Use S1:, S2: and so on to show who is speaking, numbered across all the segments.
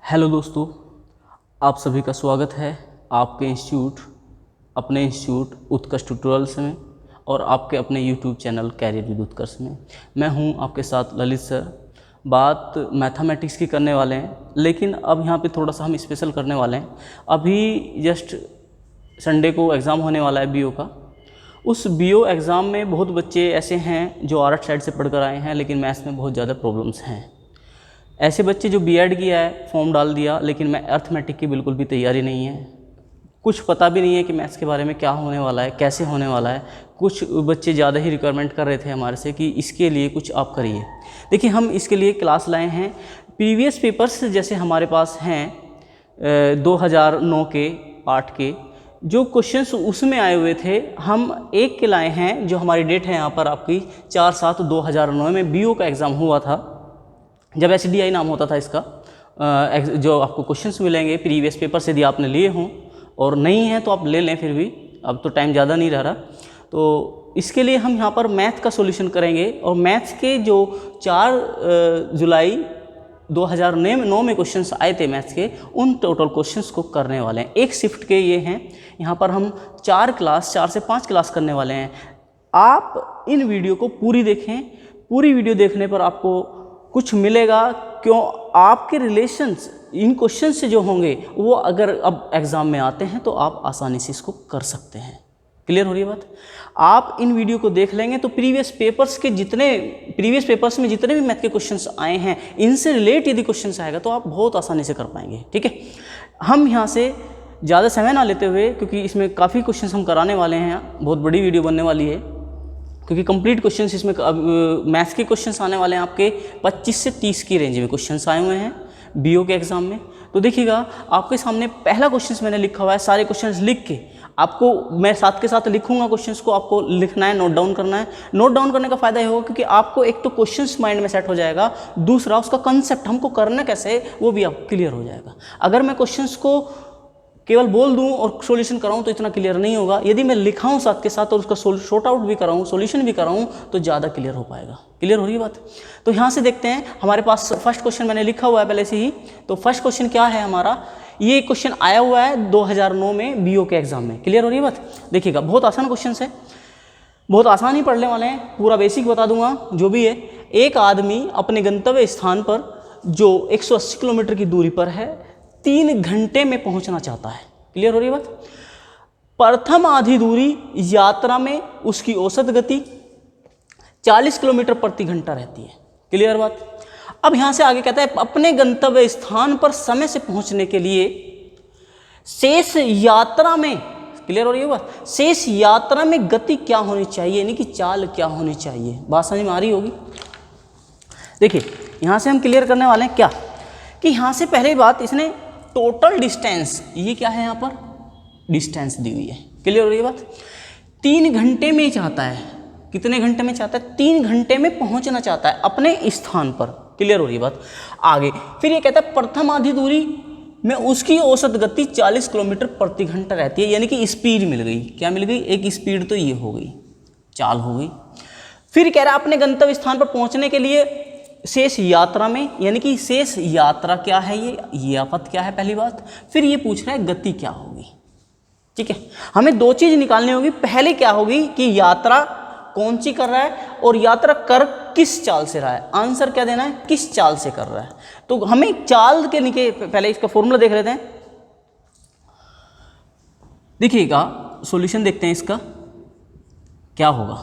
S1: Hello दोस्तों, आप सभी का स्वागत है आपके अपने इंस्टीट्यूट उत्कर्ष ट्यूटोरियल्स में और आपके अपने यूट्यूब चैनल कैरियर विद उत्कर्ष में। मैं हूं आपके साथ ललित सर। बात मैथमेटिक्स की करने वाले हैं, लेकिन अब यहां पे थोड़ा सा हम स्पेशल करने वाले हैं। अभी जस्ट संडे को एग्ज़ाम होने वाला है बीओ का। उस बीओ एग्ज़ाम में बहुत बच्चे ऐसे हैं जो आर्ट साइड से पढ़कर आए हैं, लेकिन मैथ्स में बहुत ज़्यादा प्रॉब्लम्स हैं। ऐसे बच्चे जो बीएड किया है, फॉर्म डाल दिया, लेकिन मैं अर्थमेटिक की बिल्कुल भी तैयारी नहीं है, कुछ पता भी नहीं है कि मैथ्स के बारे में क्या होने वाला है, कैसे होने वाला है। कुछ बच्चे ज़्यादा ही रिक्वायरमेंट कर रहे थे हमारे से कि इसके लिए कुछ आप करिए। देखिए, हम इसके लिए क्लास लाए हैं। प्रीवियस पेपर्स जैसे हमारे पास हैं 2009 के पार्ट के जो क्वेश्चंस उसमें आए हुए थे, हम एक के लाए हैं। जो हमारी डेट है यहाँ पर आपकी 4/7/2009 में बीओ का एग्ज़ाम हुआ था, जब एसडीआई नाम होता था इसका। जो आपको क्वेश्चंस मिलेंगे प्रीवियस पेपर से, यदि आपने लिए हों और नहीं है तो आप ले लें, फिर भी अब तो टाइम ज़्यादा नहीं रह रहा। तो इसके लिए हम यहाँ पर मैथ का सॉल्यूशन करेंगे और मैथ्स के जो 4 जुलाई 2009 में क्वेश्चंस आए थे मैथ्स के, उन टोटल क्वेश्चंस को करने वाले हैं। एक शिफ्ट के ये हैं। यहाँ पर हम 4 से 5 क्लास करने वाले हैं। आप इन वीडियो को पूरी देखें। पूरी वीडियो देखने पर आपको कुछ मिलेगा, क्यों आपके रिलेशंस इन क्वेश्चन से जो होंगे वो अगर अब एग्ज़ाम में आते हैं तो आप आसानी से इसको कर सकते हैं। क्लियर हो रही है बात? आप इन वीडियो को देख लेंगे तो प्रीवियस पेपर्स में जितने भी मैथ के क्वेश्चंस आए हैं, इनसे रिलेट यदि क्वेश्चंस आएगा तो आप बहुत आसानी से कर पाएंगे। ठीक है, हम यहाँ से ज़्यादा समय ना लेते हुए, क्योंकि इसमें काफ़ी क्वेश्चंस हम कराने वाले हैं, बहुत बड़ी वीडियो बनने वाली है, क्योंकि कंप्लीट क्वेश्चंस इसमें मैथ्स के क्वेश्चंस आने वाले हैं। आपके 25 से 30 की रेंज में क्वेश्चंस आए हुए हैं बीओ के एग्ज़ाम में। तो देखिएगा, आपके सामने पहला क्वेश्चंस मैंने लिखा हुआ है। सारे क्वेश्चंस लिख के आपको मैं साथ के साथ लिखूंगा, क्वेश्चंस को आपको लिखना है, नोट डाउन करना है। नोट डाउन करने का फ़ायदा ये होगा क्योंकि आपको एक तो क्वेश्चंस माइंड में सेट हो जाएगा, दूसरा उसका कंसेप्ट हमको करना कैसे है वो भी आपको क्लियर हो जाएगा। अगर मैं क्वेश्चंस को केवल बोल दूं और सॉल्यूशन कराऊं तो इतना क्लियर नहीं होगा। यदि मैं लिखाऊं साथ के साथ और उसका शॉर्ट आउट भी कराऊं, सॉल्यूशन भी कराऊं, तो ज़्यादा क्लियर हो पाएगा। क्लियर हो रही है बात? तो यहाँ से देखते हैं, हमारे पास फर्स्ट क्वेश्चन मैंने लिखा हुआ है पहले से ही। तो फर्स्ट क्वेश्चन क्या है हमारा, ये क्वेश्चन आया हुआ है 2009 में बीओ के एग्जाम में। क्लियर हो रही है बात? देखिएगा, बहुत आसान क्वेश्चन है, बहुत आसान ही पढ़ने वाले हैं। पूरा बेसिक बता दूंगा जो भी है। एक आदमी अपने गंतव्य स्थान पर जो 180 किलोमीटर की दूरी पर है, 3 घंटे में पहुंचना चाहता है। क्लियर हो रही है बात? प्रथम आधी दूरी यात्रा में उसकी औसत गति 40 किलोमीटर प्रति घंटा रहती है। क्लियर बात? अब यहां से आगे कहता है अपने गंतव्य स्थान पर समय से पहुंचने के लिए शेष यात्रा में, क्लियर हो रही है बात, शेष यात्रा में गति क्या होनी चाहिए, यानी कि चाल क्या होनी चाहिए। बात समझ में आ रही होगी? देखिए, यहां से हम क्लियर करने वाले हैं क्या, कि यहां से पहले बात इसने टोटल डिस्टेंस, ये क्या है, यहाँ पर डिस्टेंस दी हुई है। क्लियर हो रही है बात? 3 घंटे में चाहता है, कितने घंटे में चाहता है? 3 घंटे में पहुंचना चाहता है अपने स्थान पर। क्लियर हो रही है बात? आगे फिर ये कहता है प्रथम आधी दूरी में उसकी औसत गति 40 किलोमीटर प्रति घंटा रहती है, यानी कि स्पीड मिल गई। क्या मिल गई? एक स्पीड तो ये हो गई, चाल हो गई। फिर कह रहा है अपने गंतव्य स्थान पर पहुंचने के लिए शेष यात्रा में, यानी कि शेष यात्रा क्या है, ये आफत क्या है, पहली बात। फिर ये पूछ रहा है गति क्या होगी। ठीक है, हमें 2 चीज निकालनी होगी। पहले क्या होगी कि यात्रा कौन सी कर रहा है और यात्रा कर किस चाल से रहा है। आंसर क्या देना है, किस चाल से कर रहा है। तो हमें चाल के नीचे पहले इसका फॉर्मूला देख लेते हैं। देखिएगा, सॉल्यूशन देखते हैं इसका क्या होगा।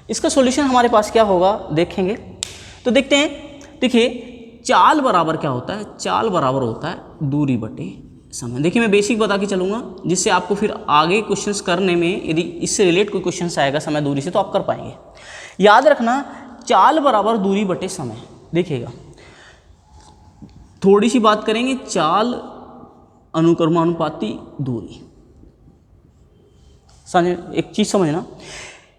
S1: इसका सॉल्यूशन हमारे पास क्या होगा देखेंगे तो देखते हैं। देखिए, चाल बराबर क्या होता है? चाल बराबर होता है दूरी बटे समय। देखिए, मैं बेसिक बता के चलूँगा, जिससे आपको फिर आगे क्वेश्चंस करने में यदि इससे रिलेट कोई क्वेश्चंस आएगा समय दूरी से तो आप कर पाएंगे। याद रखना, चाल बराबर दूरी बटे समय। देखिएगा, थोड़ी सी बात करेंगे, चाल अनुक्रमानुपाती दूरी। एक चीज़ समझना,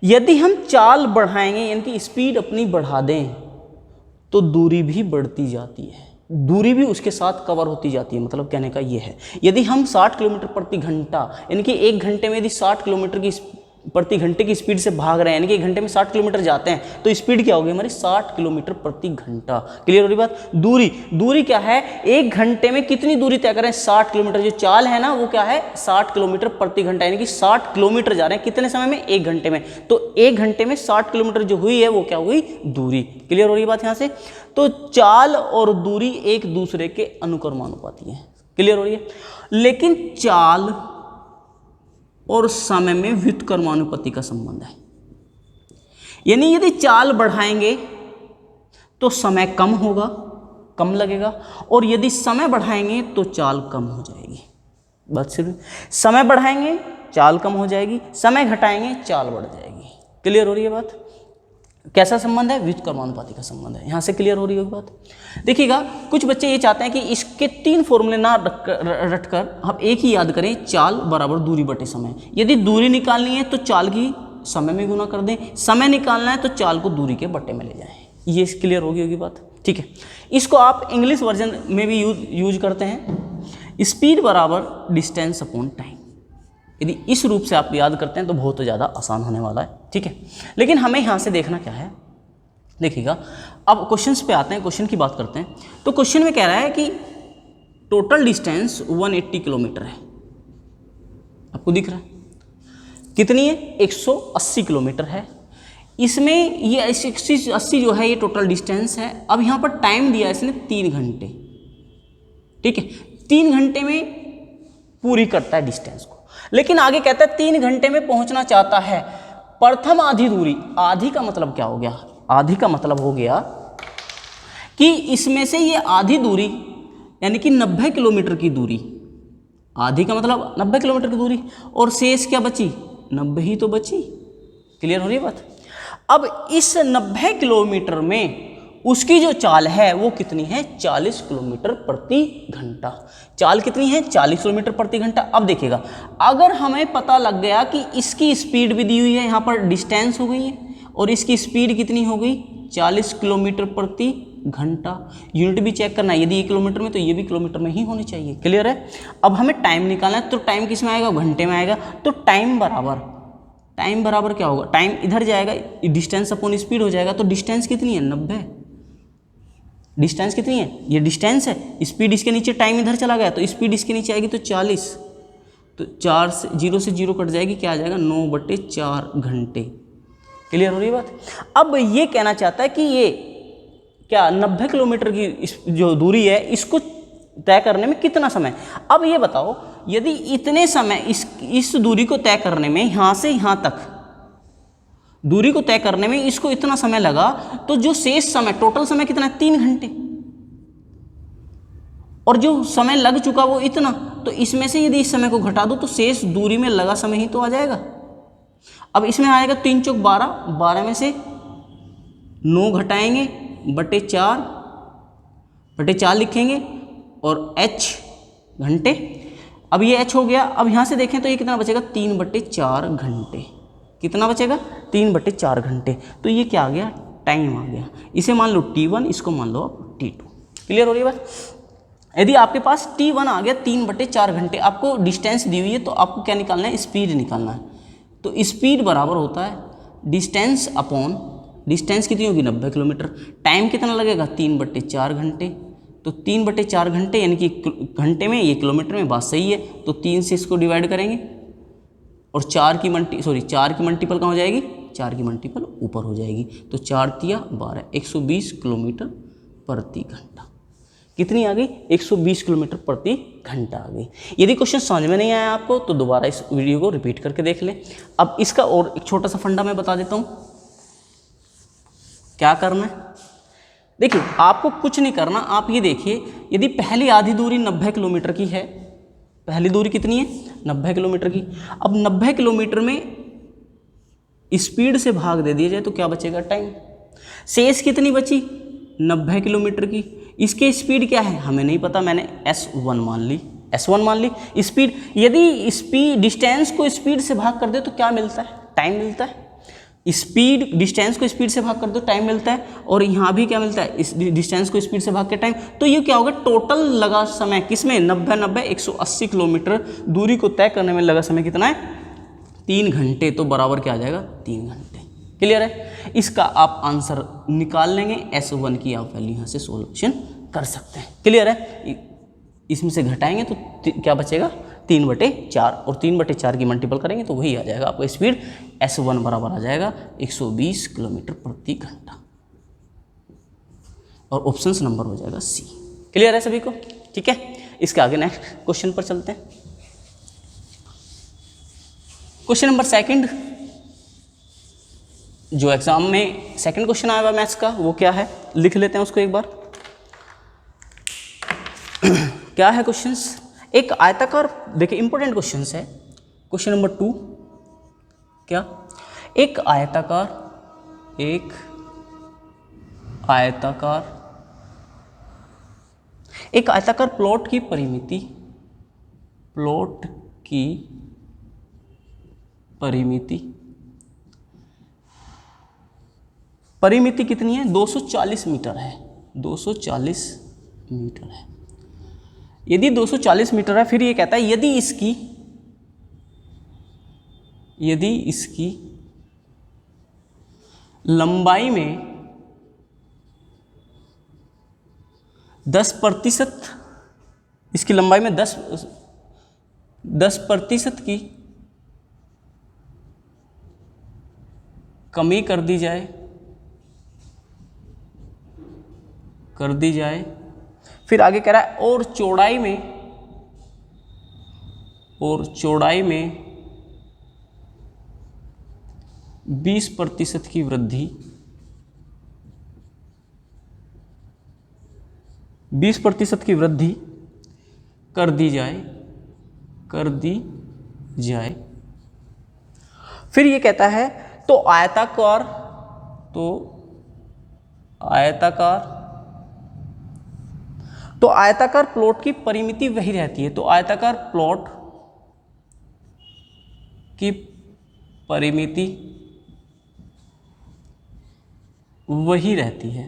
S1: यदि हम चाल बढ़ाएंगे, यानी कि स्पीड अपनी बढ़ा दें, तो दूरी भी बढ़ती जाती है, दूरी भी उसके साथ कवर होती जाती है। मतलब कहने का ये है, यदि हम 60 किलोमीटर प्रति घंटा, यानी कि 1 घंटे में यदि 60 किलोमीटर की प्रति घंटे की स्पीड से भाग रहे हैं, यानी कि 1 घंटे में 60 किलोमीटर जाते हैं, तो स्पीड क्या होगी हमारी 60 किलोमीटर प्रति घंटा। क्लियर हो रही बात। दूरी क्या है, 1 घंटे में कितनी दूरी तय करें, 60 किलोमीटर। जो चाल है ना वो क्या है, 60 किलोमीटर प्रति घंटा, यानी कि 60 किलोमीटर जा रहे हैं कितने समय में, 1 घंटे में। तो 1 घंटे में 60 किलोमीटर जो हुई है वो क्या हुई, दूरी। क्लियर हो रही बात यहाँ से। तो चाल और दूरी एक दूसरे के अनुक्रमानुपाती है। क्लियर हो रही है। लेकिन चाल और समय में व्युत्क्रमानुपाती का संबंध है, यानी यदि चाल बढ़ाएंगे तो समय कम होगा, कम लगेगा, और यदि समय बढ़ाएंगे तो चाल कम हो जाएगी। बात सिर्फ समय बढ़ाएंगे चाल कम हो जाएगी, समय घटाएंगे चाल बढ़ जाएगी। क्लियर हो रही है बात। कैसा संबंध है, व्युत्क्रमानुपाती का संबंध है। यहाँ से क्लियर हो रही होगी बात। देखिएगा कुछ बच्चे ये चाहते हैं कि इसके 3 फॉर्मूले ना रटकर हम एक ही याद करें, चाल बराबर दूरी बटे समय। यदि दूरी निकालनी है तो चाल की समय में गुना कर दें, समय निकालना है तो चाल को दूरी के बटे में ले जाएं। ये क्लियर होगी बात, ठीक है। इसको आप इंग्लिश वर्जन में भी यूज करते हैं, स्पीड बराबर डिस्टेंस अपॉन टाइम। यदि इस रूप से आप याद करते हैं तो बहुत ज़्यादा आसान होने वाला है, ठीक है। लेकिन हमें यहाँ से देखना क्या है, देखिएगा अब क्वेश्चंस पे आते हैं, क्वेश्चन की बात करते हैं। तो क्वेश्चन में कह रहा है कि टोटल डिस्टेंस 180 किलोमीटर है, आपको दिख रहा है कितनी है, 180 किलोमीटर है। इसमें ये 180 जो है ये टोटल डिस्टेंस है। अब यहाँ पर टाइम दिया है इसने 3 घंटे, ठीक है। 3 घंटे में पूरी करता है डिस्टेंस को, लेकिन आगे कहता है 3 घंटे में पहुंचना चाहता है प्रथम आधी दूरी। आधी का मतलब क्या हो गया, आधी का मतलब हो गया कि इसमें से ये आधी दूरी यानी कि 90 किलोमीटर की दूरी, आधी का मतलब 90 किलोमीटर की दूरी, और शेष क्या बची, 90 ही तो बची। क्लियर हो रही है बात। अब इस 90 किलोमीटर में उसकी जो चाल है वो कितनी है, 40 किलोमीटर प्रति घंटा। चाल कितनी है, 40 किलोमीटर प्रति घंटा। अब देखिएगा अगर हमें पता लग गया कि इसकी स्पीड भी दी हुई है, यहाँ पर डिस्टेंस हो गई है, और इसकी स्पीड कितनी हो गई, 40 किलोमीटर प्रति घंटा। यूनिट भी चेक करना है, यदि ये किलोमीटर में तो ये भी किलोमीटर में ही होनी चाहिए। क्लियर है। अब हमें टाइम निकालना है, तो टाइम किस में आएगा, घंटे में आएगा। तो टाइम बराबर क्या होगा, टाइम इधर जाएगा, डिस्टेंस अपॉन स्पीड हो जाएगा। तो डिस्टेंस कितनी है, 90। डिस्टेंस कितनी है, ये डिस्टेंस है, स्पीड इसके नीचे, टाइम इधर चला गया तो स्पीड इसके नीचे आएगी तो 40। तो 4 से 0 कट जाएगी, क्या आ जाएगा, 9/4 घंटे। क्लियर हो रही है बात। अब ये कहना चाहता है कि ये क्या 90 किलोमीटर की जो दूरी है इसको तय करने में कितना समय। अब ये बताओ यदि इतने समय इस दूरी को तय करने में, यहाँ से यहाँ तक दूरी को तय करने में इसको इतना समय लगा, तो जो शेष समय, टोटल समय कितना है, 3 घंटे, और जो समय लग चुका वो इतना। तो इसमें से यदि इस समय को घटा दो तो शेष दूरी में लगा समय ही तो आ जाएगा। अब इसमें आएगा 3 चौक 12, 12 में से 9 घटाएंगे बटे 4 लिखेंगे, और h घंटे। अब ये h हो गया। अब यहाँ से देखें तो ये कितना बचेगा, 3/4 घंटे। कितना बचेगा, 3/4 घंटे। तो ये क्या आ गया, टाइम आ गया। इसे मान लो T1, इसको मान लो आप T2। क्लियर हो रही है बात। यदि आपके पास T1 आ गया 3/4 घंटे, आपको डिस्टेंस दी हुई है तो आपको क्या निकालना है, स्पीड निकालना है। तो स्पीड बराबर होता है डिस्टेंस अपॉन, डिस्टेंस कितनी होगी, 90 किलोमीटर। टाइम कितना लगेगा, 3/4 घंटे। तो 3/4 घंटे यानी कि घंटे में, ये किलोमीटर में, बात सही है। तो 3 से इसको डिवाइड करेंगे, और 4 की मल्टीपल कहाँ हो जाएगी, 4 की मल्टीपल ऊपर हो जाएगी। तो 4 तिया 12, 120 किलोमीटर प्रति घंटा। कितनी आ गई, 120 किलोमीटर प्रति घंटा आ गई। यदि क्वेश्चन समझ में नहीं आया आपको तो दोबारा इस वीडियो को रिपीट करके देख लें। अब इसका और एक छोटा सा फंडा मैं बता देता हूँ क्या करना है। देखिए आपको कुछ नहीं करना, आप ये देखिए यदि पहली आधी दूरी 90 किलोमीटर की है, पहली दूरी कितनी है, 90 किलोमीटर की। अब 90 किलोमीटर में स्पीड से भाग दे दिया जाए तो क्या बचेगा, टाइम। शेष कितनी बची, 90 किलोमीटर की। इसके स्पीड क्या है हमें नहीं पता, मैंने S1 मान ली। स्पीड, यदि स्पीड डिस्टेंस को स्पीड से भाग कर दे तो क्या मिलता है, टाइम मिलता है। स्पीड, डिस्टेंस को स्पीड से भाग कर दो, टाइम मिलता है। और यहाँ भी क्या मिलता है, इस डिस्टेंस को स्पीड से भाग के टाइम। तो ये क्या होगा, टोटल लगा समय किसमें, 90 180 किलोमीटर दूरी को तय करने में लगा समय कितना है, 3 घंटे तो बराबर क्या आ जाएगा 3 घंटे। क्लियर है? इसका आप आंसर निकाल लेंगे, S1 की आप वैल्यू यहाँ से सोल्यूशन कर सकते हैं। क्लियर है? इसमें से घटाएंगे तो क्या बचेगा 3/4 और 3/4 की मल्टीपल करेंगे तो वही आ जाएगा आपका स्पीड S1 बराबर आ जाएगा 120 किलोमीटर प्रति घंटा और ऑप्शन नंबर हो जाएगा सी। क्लियर है सभी को? ठीक है, इसके आगे नेक्स्ट क्वेश्चन पर चलते हैं। क्वेश्चन नंबर 2 जो एग्जाम में सेकंड क्वेश्चन आया हुआ मैथ्स का वो क्या है, लिख लेते हैं उसको एक बार। क्या है क्वेश्चंस? एक आयताकार, देखिए इंपॉर्टेंट क्वेश्चंस है। क्वेश्चन नंबर 2 क्या, एक आयताकार प्लॉट की परिमिति कितनी है? 240 मीटर है। 240 मीटर है। यदि 240 मीटर है, फिर ये कहता है यदि इसकी लंबाई में 10%, इसकी लंबाई में 10% की कमी कर दी जाए, फिर आगे कह रहा है और चौड़ाई में 20% की वृद्धि, 20% की वृद्धि कर दी जाए। फिर ये कहता है तो आयताकार प्लॉट की परिमिति वही रहती है। तो आयताकार प्लॉट की परिमिति वही रहती है।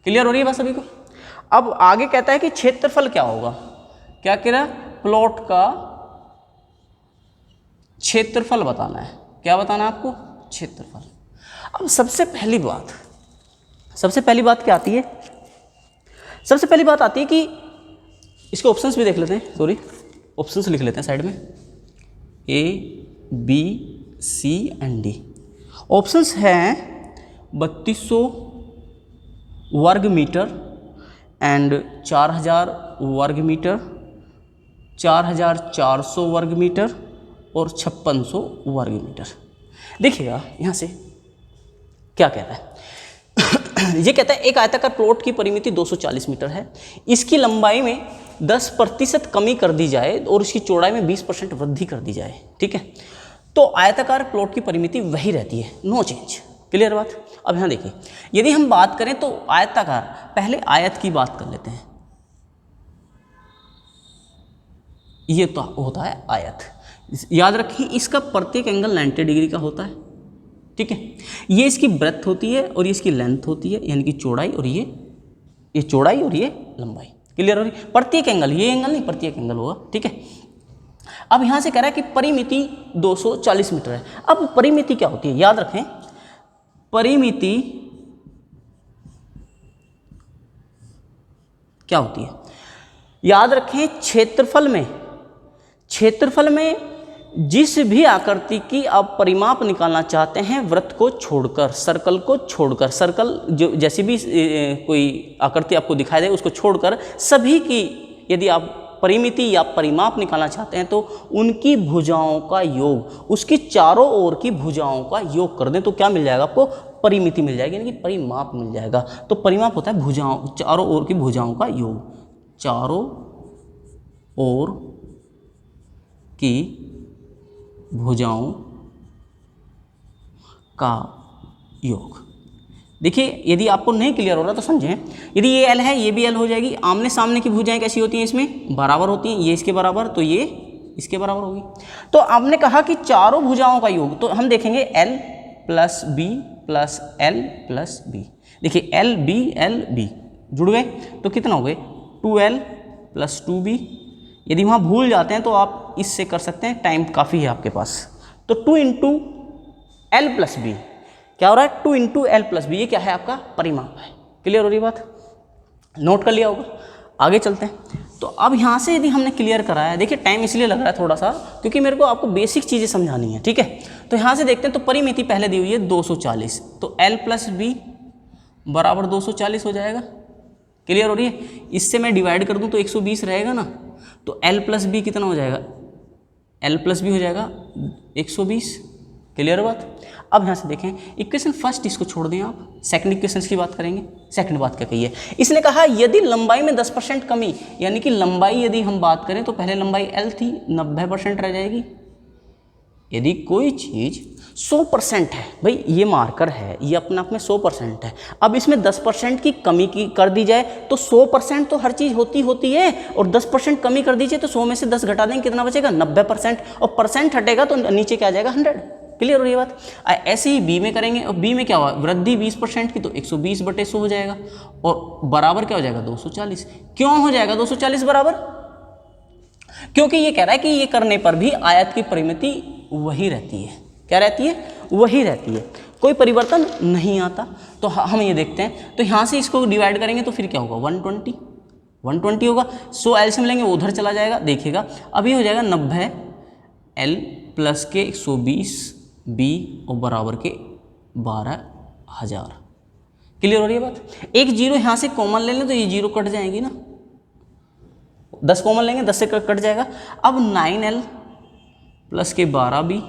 S1: क्लियर हो रही है बात सभी को? अब आगे कहता है कि क्षेत्रफल क्या होगा। क्या कह रहा है? प्लॉट का क्षेत्रफल बताना है। क्या बताना है आपको? क्षेत्रफल। अब सबसे पहली बात क्या आती है? सबसे पहली बात आती है कि इसके ऑप्शंस भी देख लेते हैं, ऑप्शंस लिख लेते हैं साइड में, A, B, C and D। Options हैं 3200 वर्ग मीटर एंड 4000 वर्ग मीटर, 4400 वर्ग मीटर और 5600 वर्ग मीटर। देखिएगा यहाँ से क्या कहता है। ये कहता है एक आयताकार प्लॉट की परिमिति 240 मीटर है, इसकी लंबाई में 10% कमी कर दी जाए और इसकी चौड़ाई में 20% वृद्धि कर दी जाए। ठीक है, तो आयताकार प्लॉट की परिमिति वही रहती है, नो चेंज। क्लियर बात? अब यहाँ देखिए, यदि हम बात करें तो आयताकार, पहले आयत की बात कर लेते हैं। ये तो होता है आयत, याद रखिए इसका प्रत्येक एंगल 90 डिग्री का होता है। ठीक है, ये इसकी ब्रेथ होती है और ये इसकी लेंथ होती है, यानी कि चौड़ाई, और ये चौड़ाई और ये लंबाई। क्लियर हो रही? प्रत्येक एंगल, ये एंगल नहीं, प्रत्येक एंगल होगा। ठीक है, अब यहाँ से कह रहा है कि परिमिति 240 मीटर है। अब परिमिति क्या होती है? याद रखें, परिमिति क्या होती है? याद रखें, क्षेत्रफल में जिस भी आकृति की आप परिमाप निकालना चाहते हैं, वृत्त को छोड़कर, सर्कल को छोड़कर, सर्कल जो जैसी भी कोई आकृति आपको दिखाई दे उसको छोड़कर सभी की यदि आप परिमिति या परिमाप निकालना चाहते हैं तो उनकी भुजाओं का योग, उसकी चारों ओर की भुजाओं का योग कर दें तो क्या मिल जाएगा आपको? परिमिति मिल जाएगी, यानी कि परिमाप मिल जाएगा। तो परिमाप होता है भुजाओं, चारों ओर की भुजाओं का योग, चारों ओर की भुजाओं का योग। देखिए, यदि आपको नहीं क्लियर हो रहा तो समझें, यदि ये L है, ये भी L हो जाएगी। आमने सामने की भुजाएं कैसी होती हैं? इसमें बराबर होती हैं, ये इसके बराबर तो ये इसके बराबर होगी। तो आपने कहा कि चारों भुजाओं का योग, तो हम देखेंगे L plus B plus L plus B। देखिए L B जुड़ गए तो कितना हो गए? 2L प्लस 2B यदि वहाँ भूल जाते हैं तो आप इससे कर सकते हैं, टाइम काफ़ी है आपके पास। तो 2 इंटू एल प्लस बी क्या हो रहा है, 2 इंटू एल प्लस बी, ये क्या है आपका परिमाप है। क्लियर हो रही बात, नोट कर लिया होगा। आगे चलते हैं। तो अब यहाँ से यदि हमने क्लियर कराया, देखिए टाइम इसलिए लग रहा है थोड़ा सा क्योंकि मेरे को आपको बेसिक चीज़ें समझानी है, ठीक है। तो यहाँ से देखते हैं, तो परिमिति पहले दी हुई है 240, तो एल प्लस बी बराबर 240 हो जाएगा। क्लियर हो रही है। इससे मैं डिवाइड कर दूँ तो 120 रहेगा ना, तो एल प्लस बी कितना हो जाएगा, एल प्लस बी हो जाएगा 120। क्लियर बात। अब यहाँ से देखें इक्वेशन फर्स्ट इसको छोड़ दें आप, सेकंड इक्वेशन की बात करेंगे। सेकंड बात क्या कही है, इसने कहा यदि लंबाई में 10% कमी, यानी कि लंबाई यदि हम बात करें तो पहले लंबाई एल थी, 90% रह जाएगी। यदि कोई चीज़ 100% है, भाई ये मार्कर है, ये अपने आप में 100% है, अब इसमें 10% की कमी की कर दी जाए तो 100% तो हर चीज़ होती है, और 10% कमी कर दीजिए तो 100 में से 10 घटा देंगे, कितना बचेगा 90%, और परसेंट हटेगा तो नीचे क्या आ जाएगा 100। क्लियर हो रही है बात। ऐसे ही बी में करेंगे, और बी में क्या हुआ, वृद्धि 20% की, तो 120/100 हो जाएगा, और बराबर क्या हो जाएगा 240। क्यों हो जाएगा 240 बराबर, क्योंकि ये कह रहा है कि ये करने पर भी आयत की परिमिति वही रहती है। क्या रहती है, वही रहती है, कोई परिवर्तन नहीं आता। तो हम ये देखते हैं, तो यहाँ से इसको डिवाइड करेंगे तो फिर क्या होगा 120 होगा। 100 एलसीएम लेंगे वो उधर चला जाएगा, देखिएगा अभी हो जाएगा 90 एल प्लस के 120 बी और बराबर के 12,000। क्लियर हो रही है बात। एक जीरो यहाँ से कॉमन ले लें तो ये जीरो कट जाएंगी ना, 10 कॉमन लेंगे 10 से कट जाएगा। अब 9L प्लस के 12B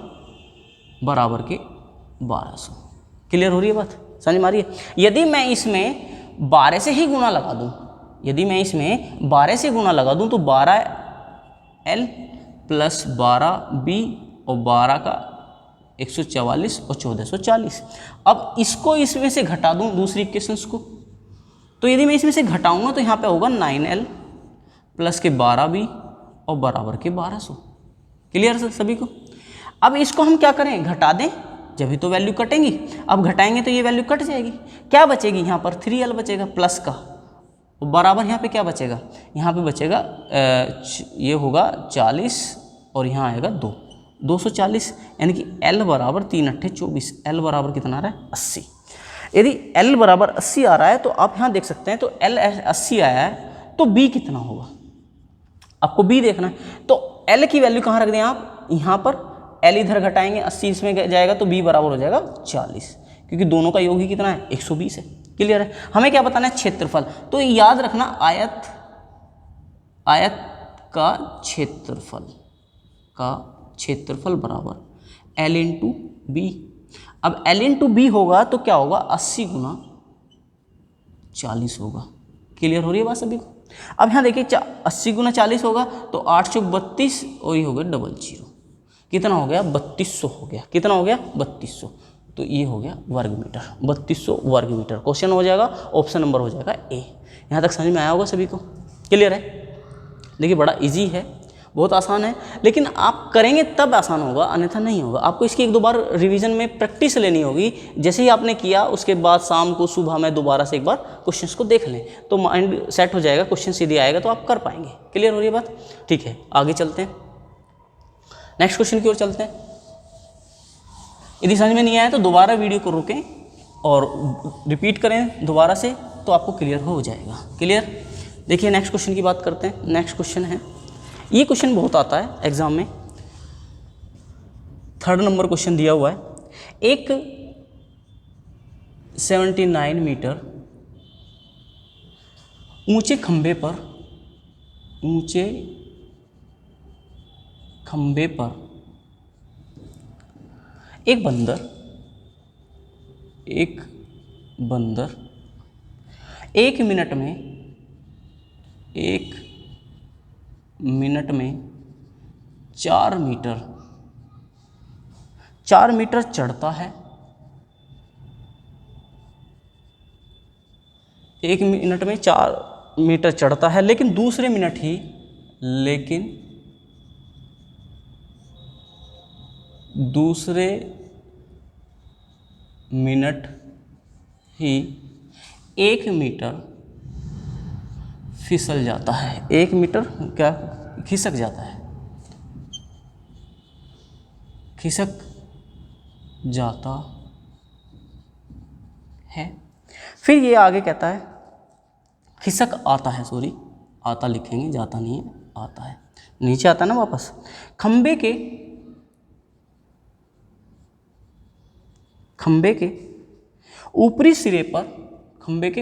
S1: बराबर के 1200। क्लियर हो रही है बात, समझ में आ रही है। यदि मैं इसमें 12 से ही गुणा लगा दूं, यदि मैं इसमें 12 से गुणा लगा दूं तो 12L प्लस 12B और 12 का 144 और 1440। अब इसको इसमें से घटा दूं दूसरी इक्वेशंस को, तो यदि मैं इसमें से घटाऊंगा तो यहाँ पे होगा 9L प्लस के 12B और बराबर के 1200। क्लियर सर सभी को। अब इसको हम क्या करें, घटा दें, जब भी तो वैल्यू कटेंगी। अब घटाएंगे तो ये वैल्यू कट जाएगी, क्या बचेगी यहाँ पर 3L बचेगा प्लस का, और बराबर यहाँ पे क्या बचेगा, यहाँ पे बचेगा ये होगा 40 और यहाँ आएगा 240, यानी कि L बराबर 3 × 8 = 24। L बराबर कितना आ रहा है 80। यदि L बराबर 80 आ रहा है तो आप यहाँ देख सकते हैं, तो L 80 आया है तो B कितना होगा, आपको B देखना है। तो L की वैल्यू कहाँ रख दें आप, यहाँ पर L इधर घटाएंगे, 80 इसमें जाएगा तो B बराबर हो जाएगा 40, क्योंकि दोनों का योग ही कितना है 120 है। क्लियर है। हमें क्या बताना है, क्षेत्रफल। तो याद रखना आयत का क्षेत्रफल बराबर L × B। अब L × B होगा तो क्या होगा 80 × 40 होगा। क्लियर हो रही है बात सभी को। अब यहाँ देखिए 80 × 40 होगा तो 8 × 32 और ये हो गया 00, कितना हो गया 3200 हो गया। कितना हो गया 3200, तो ये हो गया वर्ग मीटर, 3200 वर्ग मीटर। क्वेश्चन हो जाएगा, ऑप्शन नंबर हो जाएगा ए। यहाँ तक समझ में आया होगा सभी को। क्लियर है। देखिए बड़ा इजी है, बहुत आसान है, लेकिन आप करेंगे तब आसान होगा, अन्यथा नहीं होगा। आपको इसकी 1-2 बार रिवीजन में प्रैक्टिस लेनी होगी। जैसे ही आपने किया उसके बाद शाम को सुबह में दोबारा से एक बार क्वेश्चंस को देख लें तो माइंड सेट हो जाएगा, क्वेश्चन सीधे आएगा तो आप कर पाएंगे। क्लियर हो रही है बात। ठीक है, आगे चलते हैं, नेक्स्ट क्वेश्चन की ओर चलते हैं। यदि समझ में नहीं आया तो दोबारा वीडियो को रोकें और रिपीट करें दोबारा से, तो आपको क्लियर हो जाएगा। क्लियर। देखिए नेक्स्ट क्वेश्चन की बात करते हैं। नेक्स्ट क्वेश्चन है, ये क्वेश्चन बहुत आता है एग्जाम में, 3rd नंबर क्वेश्चन दिया हुआ है। एक 79 मीटर ऊंचे खंबे पर एक बंदर 1 मिनट में 4 मीटर चढ़ता है, 1 मिनट में 4 मीटर चढ़ता है, लेकिन दूसरे मिनट ही 1 मीटर फिसल जाता है। 1 मीटर क्या खिसक जाता है, खिसक जाता है। फिर ये आगे कहता है खिसक आता है, सॉरी आता लिखेंगे, जाता नहीं है, आता है, नीचे आता है ना वापस। खंबे के ऊपरी सिरे पर, खंबे के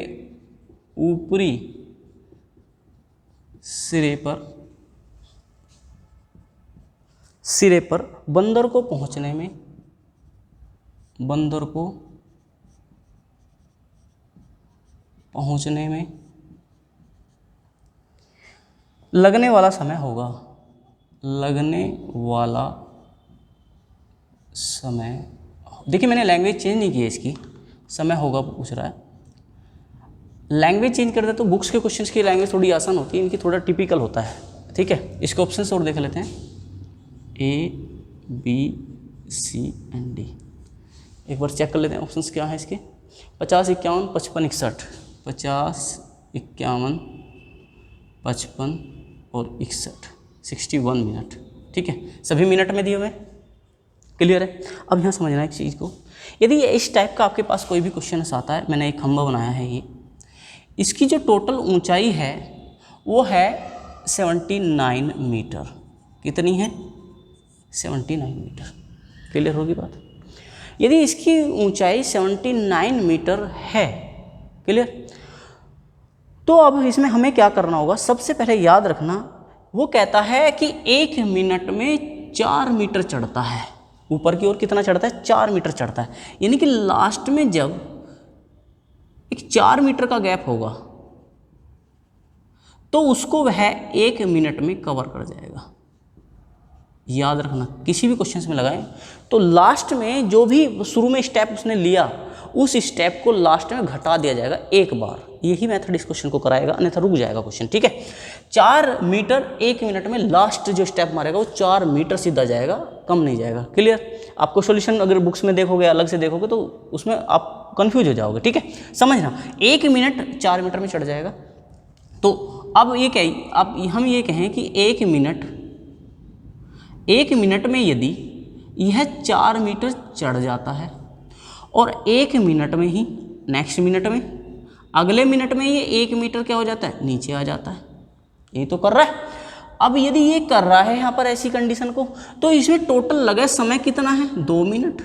S1: ऊपरी सिरे पर बंदर को पहुंचने में लगने वाला समय होगा, देखिए मैंने लैंग्वेज चेंज नहीं की है इसकी, समय होगा पूछ रहा है। लैंग्वेज चेंज कर दे तो बुक्स के क्वेश्चंस की लैंग्वेज थोड़ी आसान होती है, इनकी थोड़ा टिपिकल होता है, ठीक है। इसके ऑप्शंस और देख लेते हैं, A, B, C and D। एक बार चेक कर लेते हैं ऑप्शंस क्या है इसके। 50, 51, 55, 61, 50, 51, 55 और 61, 61 मिनट, ठीक है। सभी मिनट में दिए हुए, क्लियर है। अब यहाँ समझना है एक चीज़ को, यदि इस टाइप का आपके पास कोई भी क्वेश्चन आता है, मैंने एक खंबा बनाया है ये, इसकी जो टोटल ऊंचाई है वो है 79 मीटर। कितनी है? 79 मीटर, क्लियर होगी बात। यदि इसकी ऊंचाई 79 मीटर है, क्लियर, तो अब इसमें हमें क्या करना होगा, सबसे पहले याद रखना, वो कहता है कि 1 मिनट में 4 मीटर चढ़ता है, ऊपर की ओर कितना चढ़ता है? 4 मीटर चढ़ता है। यानी कि लास्ट में जब एक 4 मीटर का गैप होगा तो उसको वह 1 मिनट में कवर कर जाएगा। याद रखना, किसी भी क्वेश्चन में लगाएं तो लास्ट में जो भी शुरू में स्टेप उसने लिया, उस स्टेप को लास्ट में घटा दिया जाएगा एक बार। यही मेथड इस क्वेश्चन को कराएगा, अन्यथा रुक जाएगा क्वेश्चन, ठीक है। 4 मीटर 1 मिनट में लास्ट जो स्टेप मारेगा वो 4 मीटर सीधा जाएगा, कम नहीं जाएगा, क्लियर। आपको सॉल्यूशन अगर बुक्स में देखोगे, अलग से देखोगे तो उसमें आप कंफ्यूज हो जाओगे, ठीक है। समझना, 1 मिनट 4 मीटर में चढ़ जाएगा। तो अब ये क्या, अब हम ये कहें कि 1 मिनट में यदि यह 4 मीटर चढ़ जाता है और 1 मिनट में ही, नेक्स्ट मिनट में, अगले मिनट में ये 1 मीटर क्या हो जाता है? नीचे आ जाता है। ये तो कर रहा है। अब यदि ये कर रहा है यहाँ पर ऐसी कंडीशन को, तो इसमें टोटल लगा समय कितना है? 2 मिनट।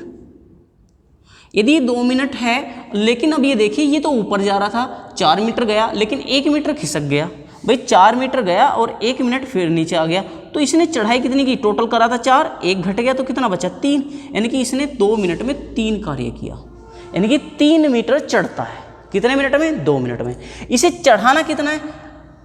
S1: यदि 2 मिनट है, लेकिन अब ये देखिए ये तो ऊपर जा रहा था, 4 मीटर गया, लेकिन 1 मीटर खिसक गया। भाई 4 मीटर गया और 1 मिनट फिर नीचे आ गया, तो इसने चढ़ाई कितनी की? टोटल करा था 4, 1 घट गया तो कितना बचा? 3। यानी कि इसने 2 मिनट में 3 कार्य किया, यानी कि 3 मीटर चढ़ता है। कितने मिनट में? 2 मिनट में। इसे चढ़ाना कितना है?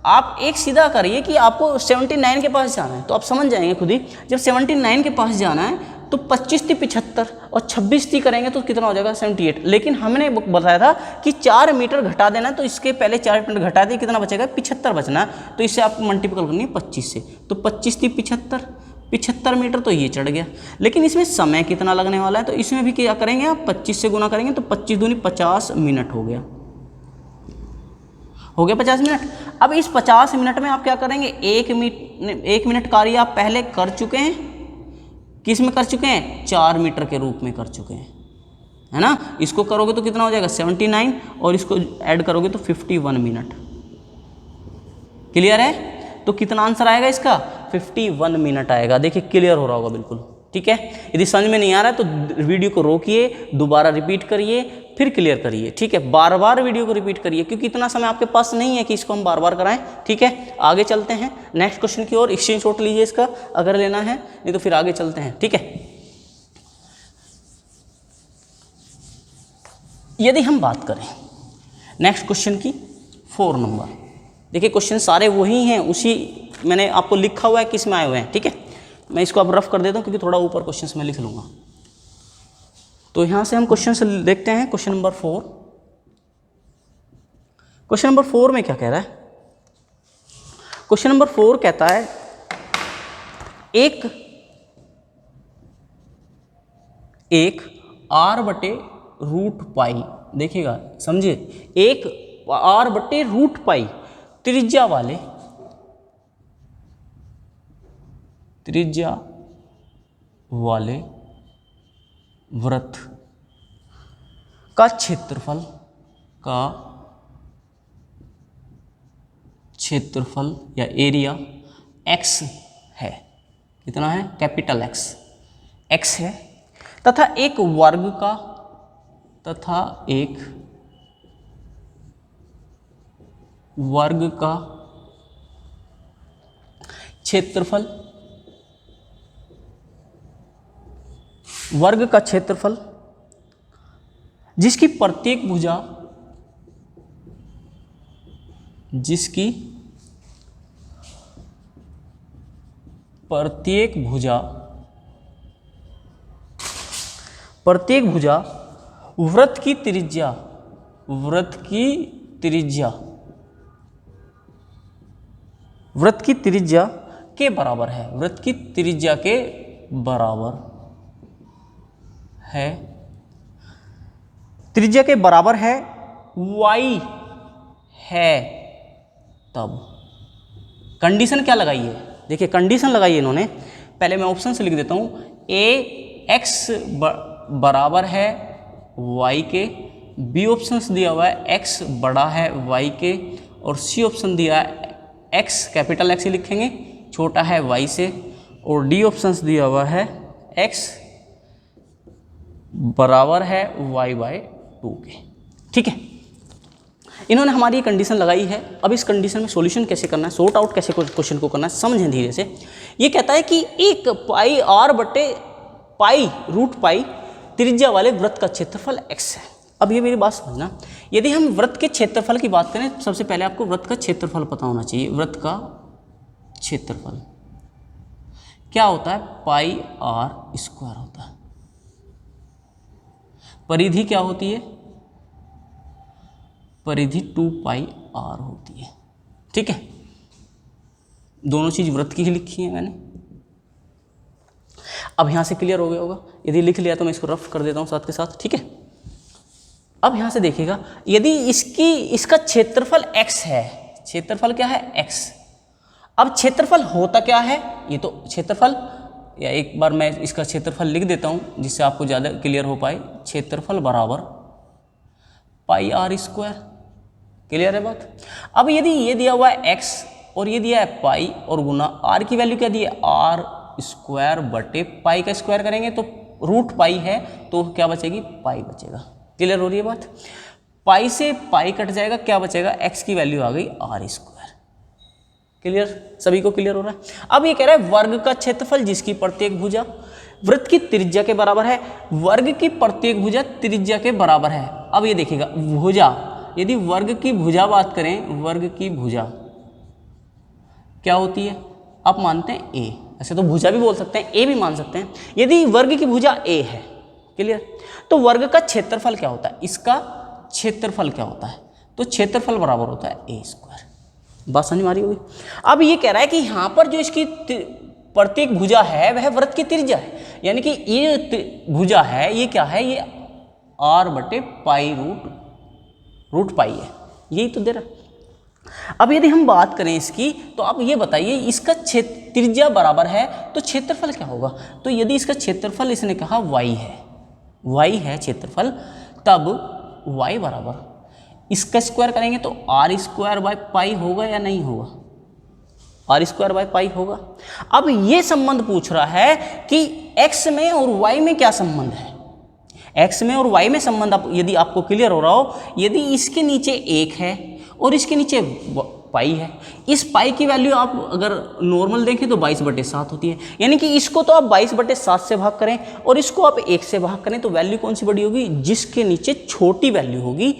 S1: आप एक सीधा करिए कि आपको 79 के पास जाना है, तो आप समझ जाएंगे खुद ही। जब 79 के पास जाना है तो 25 थी 75 और 26 थी करेंगे तो कितना हो जाएगा? 78। लेकिन हमने बताया था कि 4 मीटर घटा देना, तो इसके पहले 4 मीटर घटा दिए, कितना बचेगा? 75 बचना। तो इससे आपको मल्टीपल करनी है 25 से, तो 25 थी 75 मीटर तो ये चढ़ गया। लेकिन इसमें समय कितना लगने वाला है, तो इसमें भी क्या करेंगे आप? 25 से गुना करेंगे तो 25 दूनी 50 मिनट हो गया 50 मिनट। अब इस 50 मिनट में आप क्या करेंगे? 1 मिनट कार्य आप पहले कर चुके हैं, किस में कर चुके हैं? 4 मीटर के रूप में कर चुके हैं, है ना। इसको करोगे तो कितना हो जाएगा? 79, और इसको ऐड करोगे तो 51 मिनट। क्लियर है? तो कितना आंसर आएगा इसका? 51 मिनट आएगा। देखिए क्लियर हो रहा होगा बिल्कुल, ठीक है। यदि समझ में नहीं आ रहा है तो वीडियो को रोकिए, दोबारा रिपीट करिए, फिर क्लियर करिए, ठीक है। बार बार वीडियो को रिपीट करिए, क्योंकि इतना समय आपके पास नहीं है कि इसको हम बार बार कराएं, ठीक है। आगे चलते हैं नेक्स्ट क्वेश्चन की ओर। स्क्रीनशॉट लीजिए इसका अगर लेना है, नहीं तो फिर आगे चलते हैं, ठीक है। यदि हम बात करें नेक्स्ट क्वेश्चन की 4 नंबर, देखिए क्वेश्चन सारे वही हैं, उसी मैंने आपको लिखा हुआ है किस में आए हुए हैं, ठीक है। मैं इसको अब रफ कर देता हूँ क्योंकि थोड़ा ऊपर क्वेश्चंस में लिख लूँगा। तो यहाँ से हम क्वेश्चन देखते हैं। क्वेश्चन नंबर 4, क्वेश्चन नंबर 4 में क्या कह रहा है? क्वेश्चन नंबर 4 कहता है एक r/√π, देखिएगा समझिए, एक r/√π त्रिज्या वाले त्रिज्या वाले वृत्त का क्षेत्रफल या एरिया x है। कितना है? कैपिटल x है, तथा एक वर्ग का क्षेत्रफल जिसकी प्रत्येक भुजा वृत्त की त्रिज्या के बराबर है। वृत्त की त्रिज्या के बराबर है, त्रिज्या के बराबर है y है। तब कंडीशन क्या लगाई है? देखिए कंडीशन लगाई है इन्होंने, पहले मैं ऑप्शन से लिख देता हूं। x बराबर है y के, बी ऑप्शन दिया हुआ है x बड़ा है y के, और सी ऑप्शन दिया है x कैपिटल X लिखेंगे, छोटा है y से, और डी ऑप्शन दिया हुआ है x बराबर है y/2 के। ठीक है, इन्होंने हमारी ये कंडीशन लगाई है। अब इस कंडीशन में सॉल्यूशन कैसे करना है, सॉर्ट आउट कैसे क्वेश्चन को करना है, समझें धीरे से। ये कहता है कि एक πr/π त्रिज्या वाले वृत्त का क्षेत्रफल x है। अब ये मेरी बात समझना, यदि हम वृत्त के क्षेत्रफल की बात करें, सबसे पहले आपको वृत्त का क्षेत्रफल पता होना चाहिए। वृत्त का क्षेत्रफल क्या होता है? πr² होता है। परिधि क्या होती है? परिधि 2πr होती है। ठीक है, दोनों चीज वृत्त की ही लिखी है मैंने। अब यहां से क्लियर हो गया होगा, यदि लिख लिया तो मैं इसको रफ कर देता हूं साथ के साथ। ठीक है, अब यहां से देखिएगा, यदि इसका क्षेत्रफल x है, क्षेत्रफल क्या है? x। अब क्षेत्रफल होता क्या है? ये तो क्षेत्रफल, या एक बार मैं इसका क्षेत्रफल लिख देता हूं जिससे आपको ज़्यादा क्लियर हो पाए। क्षेत्रफल बराबर πr²। क्लियर है बात? अब यदि ये दिया हुआ है x और ये दिया है पाई, और गुना r की वैल्यू क्या दी है? r²/π का स्क्वायर करेंगे तो √π है, तो क्या बचेगी? पाई बचेगा। क्लियर हो रही है बात? पाई से पाई कट जाएगा, क्या बचेगा? x की वैल्यू आ गई r²। क्लियर? सभी को क्लियर हो रहा है? अब ये कह रहा है वर्ग का क्षेत्रफल जिसकी प्रत्येक भुजा वृत्त की त्रिज्या के बराबर है। वर्ग की प्रत्येक भुजा त्रिज्या के बराबर है। अब ये देखिएगा, भुजा, यदि वर्ग की भुजा बात करें, वर्ग की भुजा क्या होती है? आप मानते हैं a, ऐसे तो भुजा भी बोल सकते हैं, a भी मान सकते हैं। यदि वर्ग की भुजा a है, क्लियर, तो वर्ग का क्षेत्रफल क्या होता है? इसका क्षेत्रफल क्या होता है? तो क्षेत्रफल बराबर होता है a²। बात समझ में आ रही होगी? अब ये कह रहा है कि यहाँ पर जो इसकी प्रत्येक भुजा है वह वृत्त की त्रिज्या है, यानी कि ये भुजा है, ये क्या है? ये r/π है, यही तो दे रहा है। अब यदि हम बात करें इसकी, तो आप ये बताइए, इसका त्रिज्या बराबर है तो क्षेत्रफल क्या होगा? तो यदि इसका क्षेत्रफल इसने कहा y है क्षेत्रफल, तब y बराबर इसका स्क्वायर करेंगे तो r² होगा या नहीं होगा? r² होगा। अब ये संबंध पूछ रहा है कि x में और y में क्या संबंध है। x में और y में संबंध यदि आपको क्लियर हो रहा हो, यदि इसके नीचे 1 है और इसके नीचे पाई है, इस पाई की वैल्यू आप अगर नॉर्मल देखें तो 22/7 होती है, यानी कि इसको तो आप 22/7 से भाग करें और इसको आप 1 से भाग करें तो वैल्यू कौन सी बड़ी होगी? जिसके नीचे छोटी वैल्यू होगी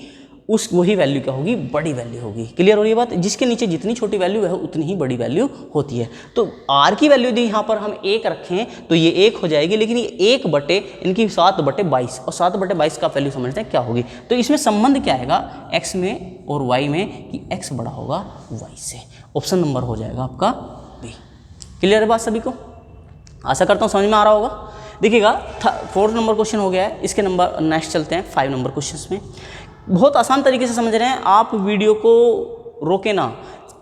S1: वही वैल्यू क्या होगी? बड़ी वैल्यू होगी। क्लियर हो रही है बात? जिसके नीचे जितनी छोटी वैल्यू है उतनी ही बड़ी वैल्यू होती है। तो r की वैल्यू यदि यहाँ पर हम 1 रखें तो ये 1 हो जाएगी, लेकिन ये 1 बटे इनकी 7/22, और 7/22 का वैल्यू समझते हैं क्या होगी। तो इसमें संबंध क्या आएगा x में और y में कि x बड़ा होगा y से। ऑप्शन नंबर हो जाएगा आपका बी। क्लियर है बात सभी को? आशा करता हूँ समझ में आ रहा होगा। देखिएगा 4 नंबर क्वेश्चन हो गया है, इसके नंबर नेक्स्ट चलते हैं 5 नंबर क्वेश्चन में। बहुत आसान तरीके से समझ रहे हैं आप, वीडियो को रोके ना,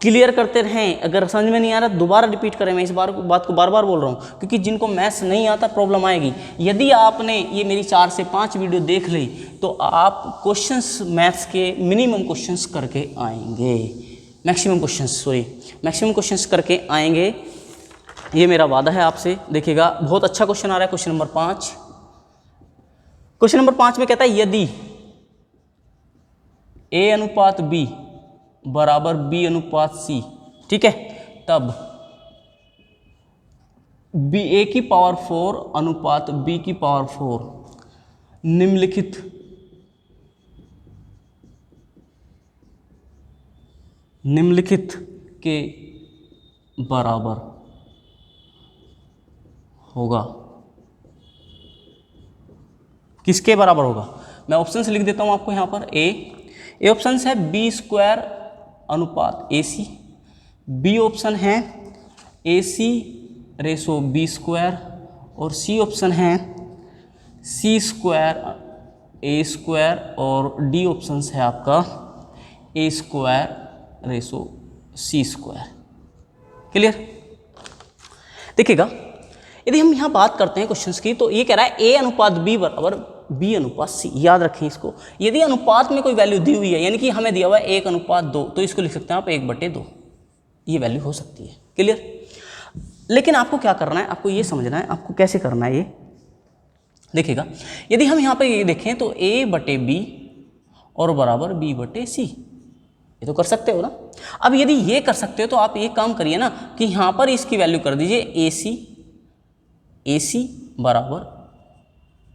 S1: क्लियर करते रहें। अगर समझ में नहीं आ रहा दोबारा रिपीट करें, मैं इस बात को बार बार बोल रहा हूँ क्योंकि जिनको मैथ्स नहीं आता प्रॉब्लम आएगी। यदि आपने ये मेरी 4 से 5 वीडियो देख ली तो आप क्वेश्चंस मैथ्स के मिनिमम क्वेश्चंस करके आएंगे, मैक्सिमम क्वेश्चंस करके आएंगे, ये मेरा वादा है आपसे। देखिएगा बहुत अच्छा क्वेश्चन आ रहा है, क्वेश्चन नंबर 5। क्वेश्चन नंबर 5 में कहता है यदि A अनुपात B बराबर B अनुपात C, ठीक है, तब A की पावर 4 अनुपात B की पावर 4 निम्नलिखित के बराबर होगा। किसके बराबर होगा? मैं ऑप्शन से लिख देता हूं आपको यहां पर। ए ऑप्शन है B² अनुपात AC, बी ऑप्शन है AC रेशो B² और सी ऑप्शन है C² A², और डी ऑप्शन है आपका A² रेशो C²। क्लियर? देखिएगा यदि हम यहाँ बात करते हैं क्वेश्चंस की तो ये कह रहा है A अनुपात B बराबर B अनुपात C। याद रखें इसको, यदि अनुपात में कोई वैल्यू दी हुई है, यानी कि हमें दिया हुआ है 1 अनुपात 2, तो इसको लिख सकते हैं आप 1/2, ये वैल्यू हो सकती है। क्लियर? लेकिन आपको क्या करना है, आपको ये समझना है आपको कैसे करना है ये। देखिएगा यदि हम यहाँ पे ये देखें तो A/B और बराबर B/C, ये तो कर सकते हो ना। अब यदि ये कर सकते हो तो आप ये काम करिए ना कि यहाँ पर इसकी वैल्यू कर दीजिए AC बराबर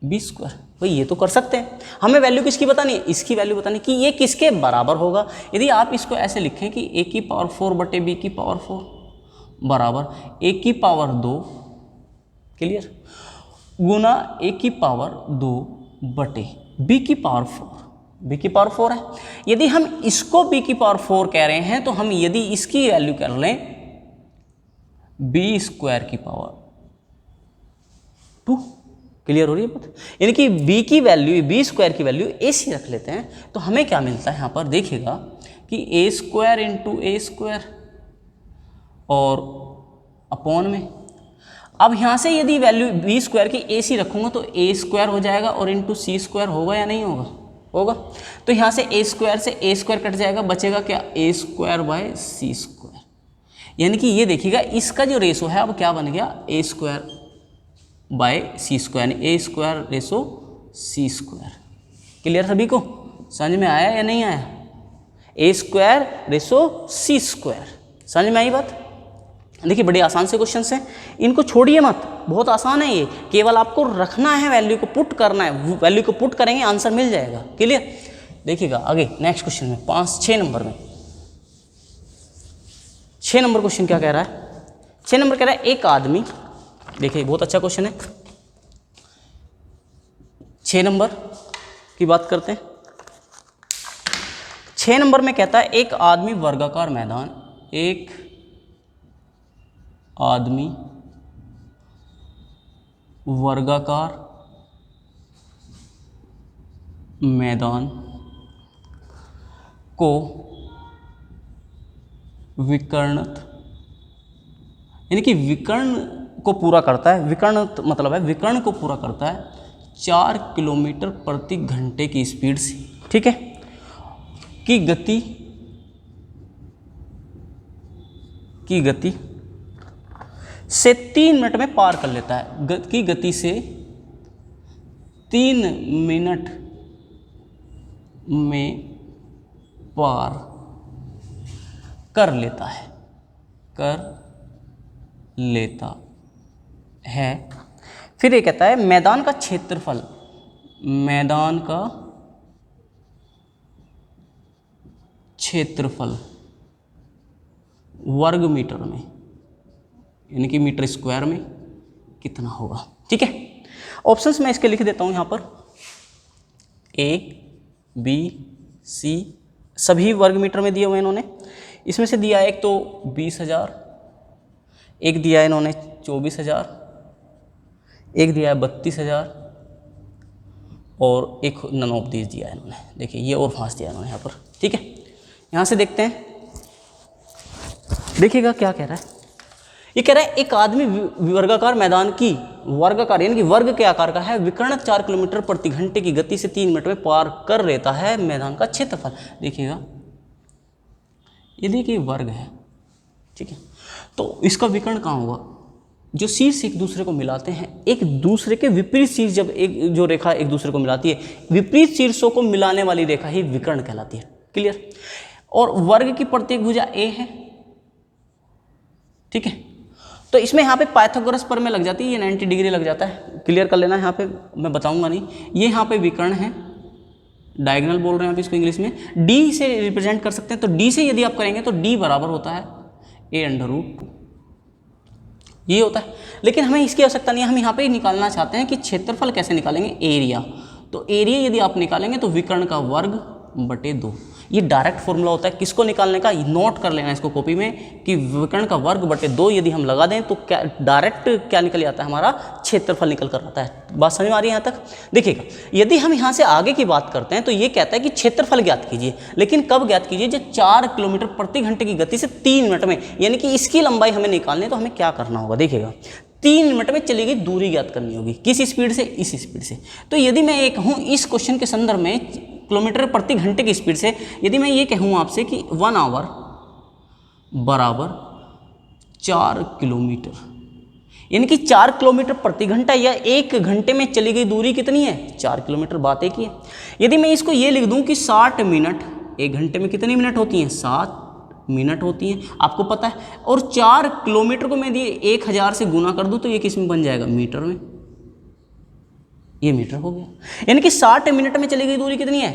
S1: B²। भाई ये तो कर सकते हैं, हमें वैल्यू किसकी बतानी है, इसकी वैल्यू बतानी कि ये किसके बराबर होगा। यदि आप इसको ऐसे लिखें कि A की पावर 4 बटे B की पावर 4 बराबर A की पावर 2, क्लियर, गुना A की पावर 2 बटे B की पावर 4। B की पावर 4 है, यदि हम इसको B की पावर 4 कह रहे हैं तो हम यदि इसकी वैल्यू कर लें B² की पावर 2। क्लियर हो रही है बात? यानी कि B की वैल्यू B² की वैल्यू AC रख लेते हैं तो हमें क्या मिलता है यहाँ पर देखिएगा कि A² इंटू A² और अपॉन में। अब यहाँ से यदि वैल्यू B² की AC रखूँगा तो A² हो जाएगा और इंटू C² होगा या नहीं होगा? होगा। तो यहाँ से A² से A² कट जाएगा, बचेगा क्या A²/C²। यानी कि ये देखिएगा इसका जो रेशो है अब क्या बन गया A²/C², यानी A² रेशो C²। क्लियर सभी को? समझ में आया या नहीं आया? A² रेशो C², समझ में आई बात? देखिए बड़े आसान से क्वेश्चंस हैं, इनको छोड़िए मत, बहुत आसान है ये, केवल आपको रखना है, वैल्यू को पुट करना है, वैल्यू को पुट करेंगे आंसर मिल जाएगा। क्लियर? देखिएगा आगे नेक्स्ट क्वेश्चन में 6 नंबर में 6 नंबर क्वेश्चन क्या कह रहा है? 6 नंबर कह रहा है एक आदमी, देखिए बहुत अच्छा क्वेश्चन है। 6 नंबर की बात करते हैं। 6 नंबर में कहता है एक आदमी वर्गाकार मैदान, एक आदमी वर्गाकार मैदान को विकर्णित, यानी कि विकर्ण को पूरा करता है, विकर्ण मतलब है विकर्ण को पूरा करता है 4 किलोमीटर प्रति घंटे की स्पीड से, ठीक है, की गति से 3 मिनट में पार कर लेता है, की गति से 3 मिनट में पार कर लेता है, फिर ये कहता है मैदान का क्षेत्रफल, मैदान का क्षेत्रफल वर्ग मीटर में, यानी कि मीटर स्क्वायर में कितना होगा। ठीक है, ऑप्शंस मैं इसके लिख देता हूं यहां पर, A, B, C सभी वर्ग मीटर में दिए हुए इन्होंने। इसमें से दिया एक तो 20,000, एक दिया है इन्होंने 24,000, एक दिया है 32,000 और एक ननोपदेश दिया है इन्होंने। देखिए ये और फांस दिया इन्होंने यहाँ पर। ठीक है, यहाँ से देखते हैं देखिएगा क्या कह रहा है, ये कह रहा है एक आदमी वर्गाकार मैदान की, वर्गाकार यानी कि वर्ग के आकार का है, विकर्ण 4 किलोमीटर प्रति घंटे की गति से 3 मिनट में पार कर लेता है मैदान का क्षेत्रफल। देखिएगा ये देखिए वर्ग है, ठीक है, तो इसका विकर्ण कहाँ होगा, जो शीर्ष एक दूसरे को मिलाते हैं, एक दूसरे के विपरीत शीर्ष, जब एक जो रेखा एक दूसरे को मिलाती है, विपरीत शीर्षों को मिलाने वाली रेखा ही विकर्ण कहलाती है। क्लियर। और वर्ग की प्रत्येक भुजा ए है, ठीक है, तो इसमें यहाँ पे पाइथागोरस पर में लग जाती है, ये 90 डिग्री लग जाता है। क्लियर कर लेना, यहाँ पे मैं बताऊंगा नहीं। ये यहाँ पे विकर्ण है, डायगोनल बोल रहे हैं आप इसको इंग्लिश में, डी से रिप्रेजेंट कर सकते हैं। तो डी से यदि आप करेंगे तो डी बराबर होता है a√2, ये होता है। लेकिन हमें इसकी आवश्यकता नहीं है, हम यहाँ पे निकालना चाहते हैं कि क्षेत्रफल कैसे निकालेंगे, एरिया। तो एरिया यदि आप निकालेंगे तो विकर्ण का वर्ग बटे 2, ये डायरेक्ट फॉर्मूला होता है। किसको निकालने का, नोट कर लेना इसको कॉपी में कि विकर्ण का वर्ग बटे 2 यदि हम लगा दें तो क्या डायरेक्ट क्या निकल जाता है, हमारा क्षेत्रफल निकल कर आता है। बात समझ में आ रही है यहाँ तक। देखिएगा यदि हम यहाँ से आगे की बात करते हैं तो ये कहता है कि क्षेत्रफल ज्ञात कीजिए, लेकिन कब ज्ञात कीजिए, जब 4 किलोमीटर प्रति घंटे की गति से 3 मिनट में, यानी कि इसकी लंबाई हमें निकालनी है। तो हमें क्या करना होगा, देखिएगा 3 मिनट में चली गई दूरी ज्ञात करनी होगी, किस स्पीड से, इस स्पीड से। तो यदि मैं ये कहूँ इस क्वेश्चन के संदर्भ में किलोमीटर प्रति घंटे की स्पीड से, यदि मैं ये कहूँ आपसे कि 1 आवर बराबर 4 किलोमीटर, यानी कि 4 किलोमीटर प्रति घंटा या 1 घंटे में चली गई दूरी कितनी है, 4 किलोमीटर, बात एक ही है। यदि मैं इसको ये लिख दूं कि 60 मिनट, 1 घंटे में कितनी मिनट होती हैं, 7 मिनट होती हैं, आपको पता है। और 4 किलोमीटर को मैं यदि 1000 से गुना कर दूं तो ये किस में बन जाएगा, मीटर में, ये मीटर हो गया। यानी कि 60 मिनट में चली गई दूरी कितनी है,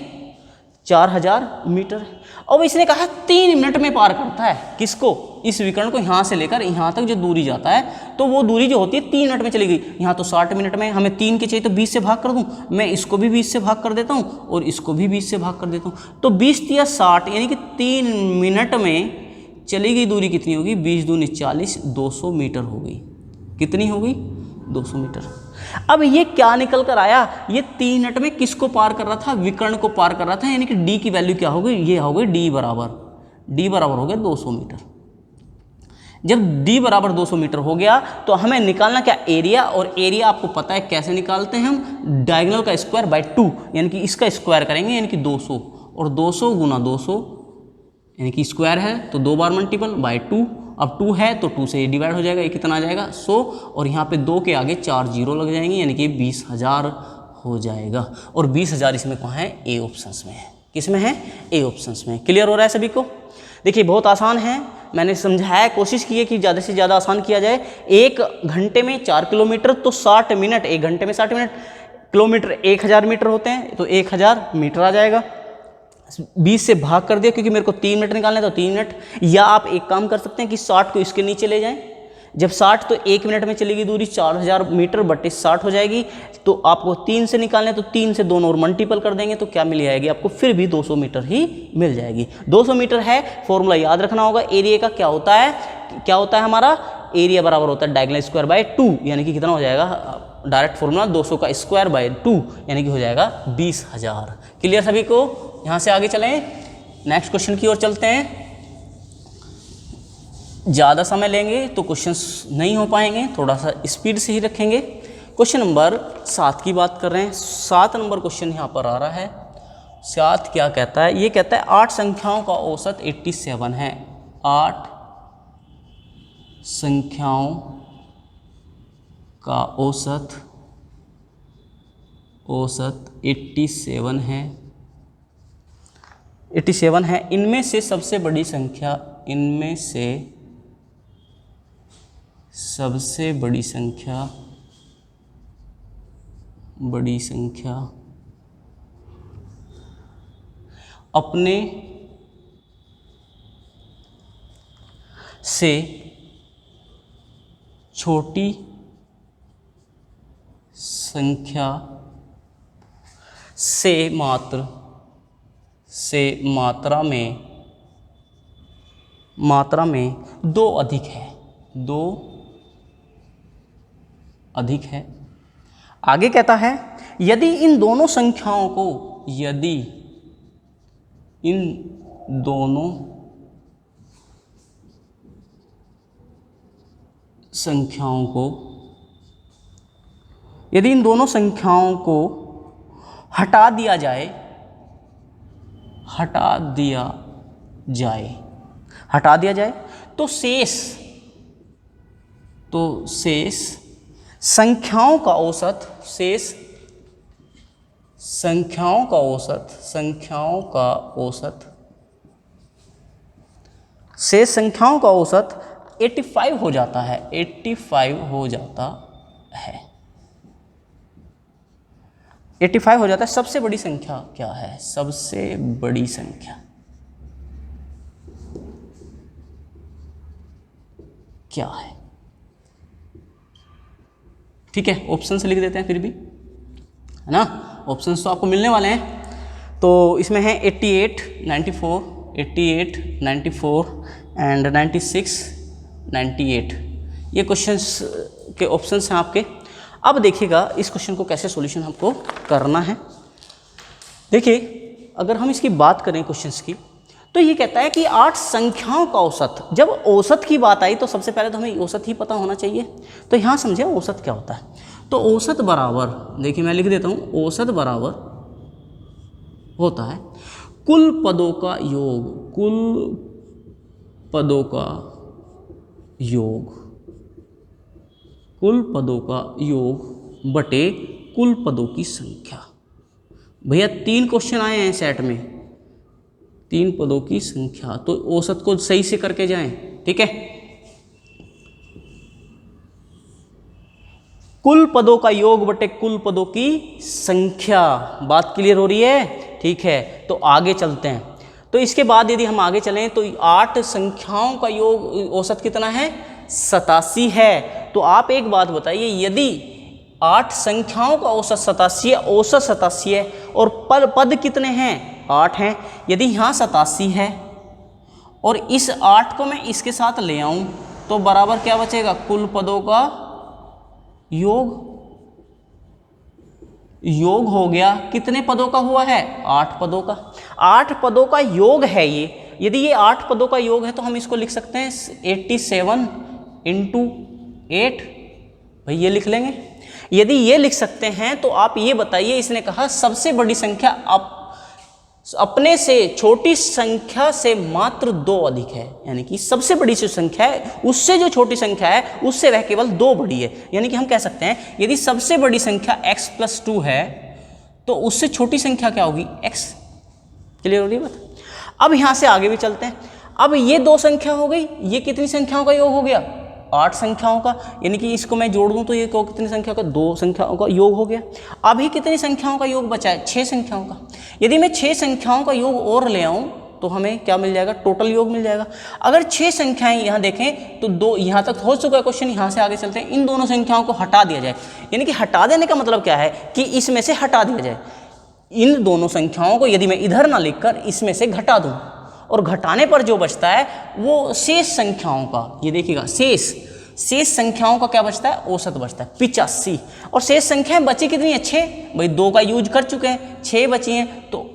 S1: 4000 मीटर। अब इसने कहा 3 मिनट में पार करता है, किसको, इस विकर्ण को, यहाँ से लेकर यहाँ तक जो दूरी जाता है, तो वो दूरी जो होती है 3 मिनट में चली गई। यहाँ तो 60 मिनट में, हमें 3 के चाहिए तो 20 से भाग कर दूँ, मैं इसको भी 20 से भाग कर देता हूँ और इसको भी 20 से भाग कर देता हूँ। तो 20 या 60 यानी कि 3 मिनट में चली गई दूरी कितनी होगी, 20 दूनी 40, 200 मीटर हो गई। कितनी हो गई, 200 मीटर। अब ये क्या निकल कर आया, ये 3 मिनट में किसको पार कर रहा था, विकर्ण को पार कर रहा था। यानी कि डी की वैल्यू क्या हो गई, ये हो गई डी बराबर हो गया 200 मीटर। जब डी बराबर 200 मीटर हो गया तो हमें निकालना क्या, एरिया। और एरिया आपको पता है कैसे निकालते हैं हम, डायगोनल का स्क्वायर बाय 2, यानी कि इसका स्क्वायर करेंगे, यानी कि 200, और 200 गुना 200 यानी कि स्क्वायर है तो 2 बार मल्टीपल बाय 2। अब 2 है तो 2 से ये डिवाइड हो जाएगा, ये कितना आ जाएगा 100, और यहाँ पे 2 के आगे 4 जीरो लग जाएंगे, यानी कि 20,000 हो जाएगा। और 20,000 इसमें कहाँ है, ए ऑप्शंस में है। किस में है, ए ऑप्शंस में। क्लियर हो रहा है सभी को। देखिए बहुत आसान है, मैंने समझाया, कोशिश की है कि ज़्यादा से ज़्यादा आसान किया जाए। 1 घंटे में 4 किलोमीटर तो 60 मिनट, 1 घंटे में 60 मिनट, किलोमीटर 1000 मीटर होते हैं तो 1000 मीटर आ जाएगा। 20 से भाग कर दिया क्योंकि मेरे को 3 मिनट निकालना है तो 3 मिनट। या आप एक काम कर सकते हैं कि 60 को इसके नीचे ले जाएं, जब 60 तो 1 मिनट में चलेगी दूरी 4000 मीटर बटे 60 हो जाएगी। तो आपको 3 से निकालना है तो 3 से दोनों और मल्टीपल कर देंगे तो क्या मिल जाएगी आपको, फिर भी 200 मीटर ही मिल जाएगी। 200 मीटर है, फॉर्मूला याद रखना होगा। एरिया का क्या होता है हमारा, एरिया बराबर होता है डायगोनल स्क्वायर बाय 2, यानी कि कितना हो जाएगा, डायरेक्ट फॉर्मूला 200 का स्क्वायर बाय 2 यानी कि हो जाएगा 20,000। क्लियर सभी को। यहाँ से आगे चलें, नेक्स्ट क्वेश्चन की ओर चलते हैं। ज़्यादा समय लेंगे तो क्वेश्चंस नहीं हो पाएंगे, थोड़ा सा स्पीड से ही रखेंगे। क्वेश्चन नंबर 7 की बात कर रहे हैं। 7 नंबर क्वेश्चन यहाँ पर आ रहा है। 7 क्या कहता है, ये कहता है 8 संख्याओं का औसत 87 है। 8 संख्याओं का औसत 87 है। 87 है। इनमें से सबसे बड़ी संख्या, इनमें से सबसे बड़ी संख्या अपने से छोटी संख्या से मात्रा में 2 अधिक है। 2 अधिक है। आगे कहता है यदि इन दोनों संख्याओं को, यदि इन दोनों संख्याओं को, यदि इन दोनों संख्याओं को हटा दिया जाए, हटा दिया जाए तो शेष संख्याओं का औसत, शेष संख्याओं का औसत 85 हो जाता है, 85 हो जाता है। 85 हो जाता है। सबसे बड़ी संख्या क्या है? सबसे बड़ी संख्या क्या है? ठीक है, ऑप्शन से लिख देते हैं फिर भी, है ना। ऑप्शंस तो आपको मिलने वाले हैं। तो इसमें है 88, 94, 88, 94 एंड 96, 98। ये क्वेश्चंस के ऑप्शंस हैं आपके। अब देखिएगा इस क्वेश्चन को कैसे सॉल्यूशन हमको करना है। देखिए, अगर हम इसकी बात करें क्वेश्चंस की, तो ये कहता है कि 8 संख्याओं का औसत। जब औसत की बात आई तो सबसे पहले तो हमें औसत ही पता होना चाहिए। तो यहाँ समझे औसत क्या होता है। तो औसत बराबर, देखिए मैं लिख देता हूँ, औसत बराबर होता है कुल पदों का योग, कुल पदों का योग, कुल पदों का योग बटे कुल पदों की संख्या। भैया 3 क्वेश्चन आए हैं सेट में, 3 पदों की संख्या, तो औसत को सही से करके जाएं। ठीक है, कुल पदों का योग बटे कुल पदों की संख्या। बात क्लियर हो रही है? ठीक है, तो आगे चलते हैं। तो इसके बाद यदि हम आगे चलें तो 8 संख्याओं का योग औसत कितना है? 87 है। तो आप एक बात बताइए, यदि 8 संख्याओं का औसत 87 है, औसत 87 है, और पद कितने हैं? 8 हैं। यदि यहाँ 87 है और इस 8 को मैं इसके साथ ले आऊं तो बराबर क्या बचेगा? कुल पदों का योग हो गया। कितने पदों का हुआ है? 8 पदों का। 8 पदों का योग है ये। यदि ये 8 पदों का योग है तो हम इसको लिख सकते हैं 87 इंटू 8। भाई ये लिख लेंगे। यदि ये लिख सकते हैं तो आप ये बताइए, इसने कहा सबसे बड़ी संख्या अपने से छोटी संख्या से मात्र 2 अधिक है, यानी कि सबसे बड़ी जो संख्या है उससे जो छोटी संख्या है उससे वह केवल 2 बड़ी है। यानी कि हम कह सकते हैं यदि सबसे बड़ी संख्या x + 2 है तो उससे छोटी संख्या क्या होगी? x। क्लियर हो रही है बात? अब यहां से आगे भी चलते हैं। अब ये 2 संख्या हो गई, ये कितनी संख्याओं का योग हो गया? 8 संख्याओं का। यानी कि इसको मैं जोड़ दूं तो ये कितनी संख्या का? 2 संख्याओं का योग हो गया। अभी कितनी संख्याओं का योग बचा है? 6 संख्याओं का। यदि मैं 6 संख्याओं का योग और ले आऊं तो हमें क्या मिल जाएगा? टोटल योग मिल जाएगा। अगर 6 संख्याएं यहां देखें तो 2 यहां तक हो चुका है क्वेश्चन। यहां से आगे चलते हैं। इन दोनों संख्याओं को हटा दिया जाए, यानी कि हटा देने का मतलब क्या है कि इसमें से हटा दिया जाए। इन दोनों संख्याओं को यदि मैं इधर ना लिखकर इसमें से घटा दूं, और घटाने पर जो बचता है वो शेष संख्याओं का, ये देखिएगा शेष संख्याओं का क्या बचता है? औसत बचता है 85। और शेष संख्याएं बची कितनी है? 6। भाई 2 का यूज कर चुके हैं, 6 बची हैं। तो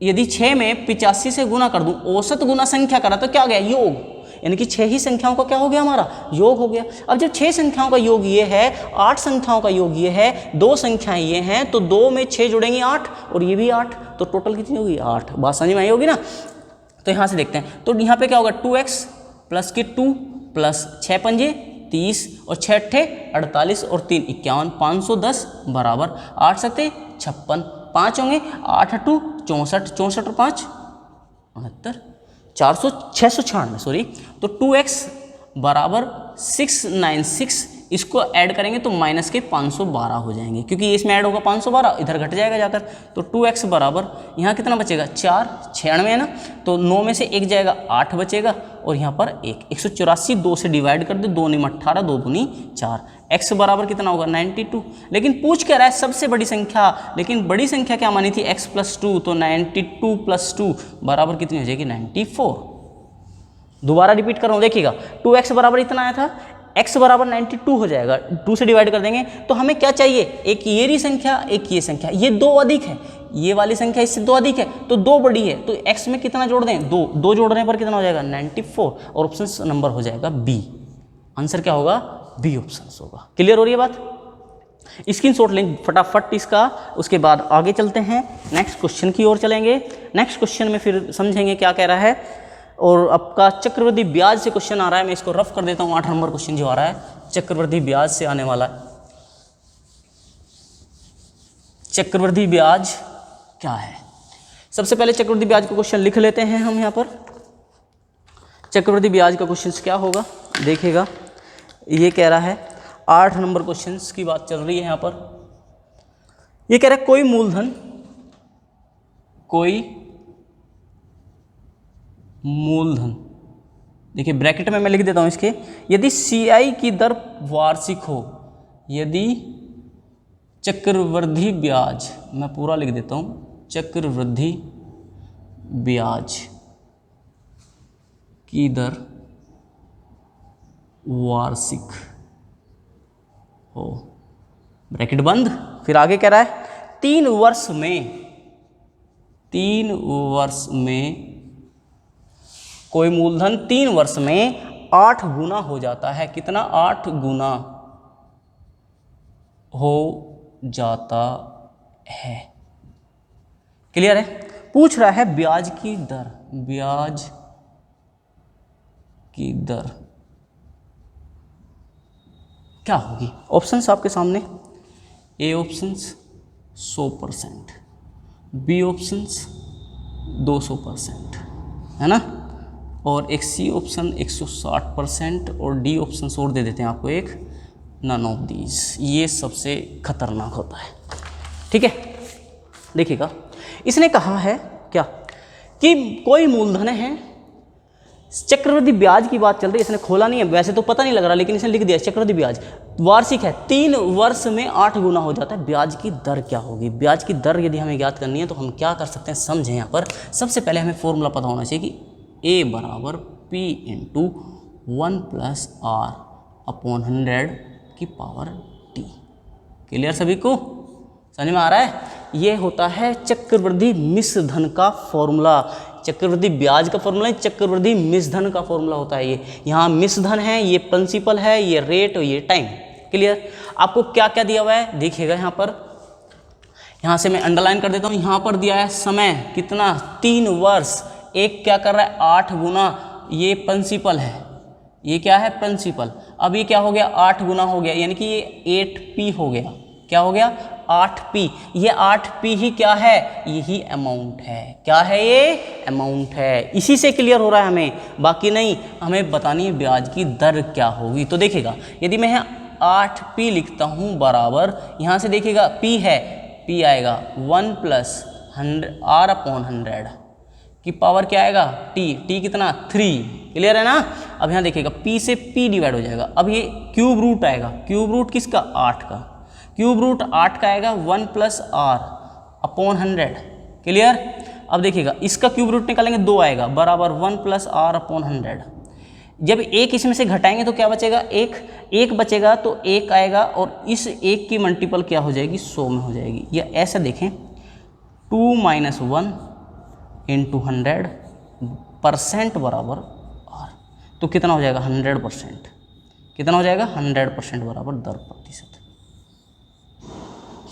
S1: यदि 6 में 85 से गुना कर दूं, औसत गुना संख्या करा तो क्या हो गया? योग। यानी कि 6 ही संख्याओं का क्या हो गया? हमारा योग हो गया। अब जब 6 संख्याओं का योग ये है, 8 संख्याओं का योग ये है, 2 संख्याएं ये हैं, तो 2 में 6 जुड़ेंगे 8 और ये भी 8, तो टोटल कितनी होगी? 8। बात समझ में आई होगी ना? तो यहाँ से देखते हैं। तो यहाँ पे क्या होगा? 2x प्लस के 2 प्लस 6 पंजे 30 और 6 अट्ठे 48 और 3 51, 510 बराबर 8 सत्ते 56, 5 होंगे 8 अट्ठू 64, 64 और 5 69, 400 696 सॉरी। तो 2x बराबर 696, इसको ऐड करेंगे तो माइनस के 512 हो जाएंगे, क्योंकि इसमें ऐड होगा 512, इधर घट जाएगा जाकर। तो 2x बराबर यहाँ कितना बचेगा? 4, 96 है ना, तो 9 में से 1 जाएगा 8 बचेगा, और यहाँ पर 184 2 से डिवाइड कर दे, 2 × 18 2 दूनी 4। x बराबर कितना होगा? 92। लेकिन पूछ क्या रहा है? सबसे बड़ी संख्या। लेकिन बड़ी संख्या क्या मानी थी? x + 2, तो 92 + 2 बराबर कितनी हो जाएगी? 94। दोबारा रिपीट कर रहा हूँ, देखिएगा 2x बराबर इतना आया था, x बराबर 92 हो जाएगा, 2 से डिवाइड कर देंगे तो हमें क्या चाहिए? एक ये रही संख्या, एक ये संख्या, ये 2 अधिक है, ये वाली संख्या इससे 2 अधिक है, तो 2 बड़ी है, तो x में कितना जोड़ दें? 2, 2 जोड़ने पर कितना हो जाएगा? 94, और ऑप्शन नंबर हो जाएगा बी। आंसर क्या होगा? बी ऑप्शन होगा। क्लियर हो रही है बात? स्क्रीनशॉट लें फटाफट इसका, उसके बाद आगे चलते हैं, नेक्स्ट क्वेश्चन की ओर चलेंगे। नेक्स्ट क्वेश्चन में फिर समझेंगे क्या कह रहा है। और आपका चक्रवृद्धि ब्याज से क्वेश्चन आ रहा है, मैं इसको रफ कर देता हूँ। 8 नंबर क्वेश्चन जो आ रहा है चक्रवृद्धि ब्याज से आने वाला है। चक्रवृद्धि ब्याज क्या है? सबसे पहले चक्रवृद्धि ब्याज का क्वेश्चन लिख लेते हैं हम यहाँ पर। चक्रवृद्धि ब्याज का क्वेश्चन क्या होगा देखिएगा, ये कह रहा है 8 नंबर क्वेश्चन की बात चल रही है यहाँ पर। ये कह रहा है कोई मूलधन, देखिए ब्रैकेट में मैं लिख देता हूँ इसके, यदि CI की दर वार्षिक हो, यदि चक्रवृद्धि ब्याज, मैं पूरा लिख देता हूँ, चक्रवृद्धि ब्याज की दर वार्षिक हो, ब्रैकेट बंद। फिर आगे कह रहा है 3 वर्ष में कोई मूलधन 3 वर्ष में 8 गुना हो जाता है। कितना? 8 गुना हो जाता है। क्लियर है? पूछ रहा है ब्याज की दर, ब्याज की दर क्या होगी? ऑप्शंस आपके सामने, ए ऑप्शंस 100%, बी ऑप्शंस 200%, है ना, और एक सी ऑप्शन 160% और डी ऑप्शन और दे देते हैं आपको एक, नन ऑफ दीज। ये सबसे खतरनाक होता है। ठीक है, देखिएगा इसने कहा है क्या कि कोई मूलधन है, चक्रवृद्धि ब्याज की बात चल रही है, इसने खोला नहीं है, वैसे तो पता नहीं लग रहा, लेकिन इसने लिख दिया चक्रवृद्धि ब्याज वार्षिक है, 3 वर्ष में 8 गुना हो जाता है। ब्याज की दर क्या होगी? ब्याज की दर यदि हमें ज्ञात करनी है तो हम क्या कर सकते हैं, समझें। यहाँ पर सबसे पहले हमें फॉर्मूला पता होना चाहिए कि A बराबर P इंटू 1+R अपॉन 100 की पावर T। क्लियर सभी को? समझ में आ रहा है? ये होता है चक्रवृद्धि मिश्र धन का फॉर्मूला। चक्रवृद्धि ब्याज का फॉर्मूला, चक्रवृद्धि मिश्र धन का फॉर्मूला होता है ये। यहाँ मिश्र धन है, ये प्रिंसिपल है, ये रेट और ये टाइम। क्लियर? आपको क्या क्या दिया हुआ है देखिएगा यहाँ पर, यहाँ से मैं अंडरलाइन कर देता हूँ। यहाँ पर दिया है समय कितना, 3 वर्ष, एक क्या कर रहा है 8 गुना, ये प्रिंसिपल है, ये क्या है प्रिंसिपल। अब ये क्या हो गया 8 गुना हो गया, यानी कि ये 8P हो गया। क्या हो गया 8P। ये 8P ही क्या है, यही अमाउंट है। क्या है ये? अमाउंट है। इसी से क्लियर हो रहा है हमें, बाकी नहीं। हमें बतानी है ब्याज की दर क्या होगी। तो देखिएगा यदि मैं यहाँ 8P लिखता हूँ बराबर, यहाँ से देखिएगा P है, P आएगा 1+100 R अपॉन 100 की पावर क्या आएगा T कितना 3। क्लियर है ना? अब यहाँ देखिएगा P से P डिवाइड हो जाएगा। अब ये क्यूब रूट आएगा, क्यूब रूट किसका 8 का, क्यूब रूट 8 का आएगा 1+R अपॉन 100। क्लियर? अब देखिएगा इसका क्यूब रूट निकालेंगे 2 आएगा बराबर 1+R अपॉन 100। जब एक इसमें से घटाएंगे तो क्या बचेगा, एक बचेगा, तो 1 आएगा और इस 1 की मल्टीपल क्या हो जाएगी 100 में हो जाएगी। या ऐसा देखें 2 - 1 इंटू 100% बराबर R, तो कितना हो जाएगा 100%। कितना हो जाएगा 100% बराबर दर प्रतिशत।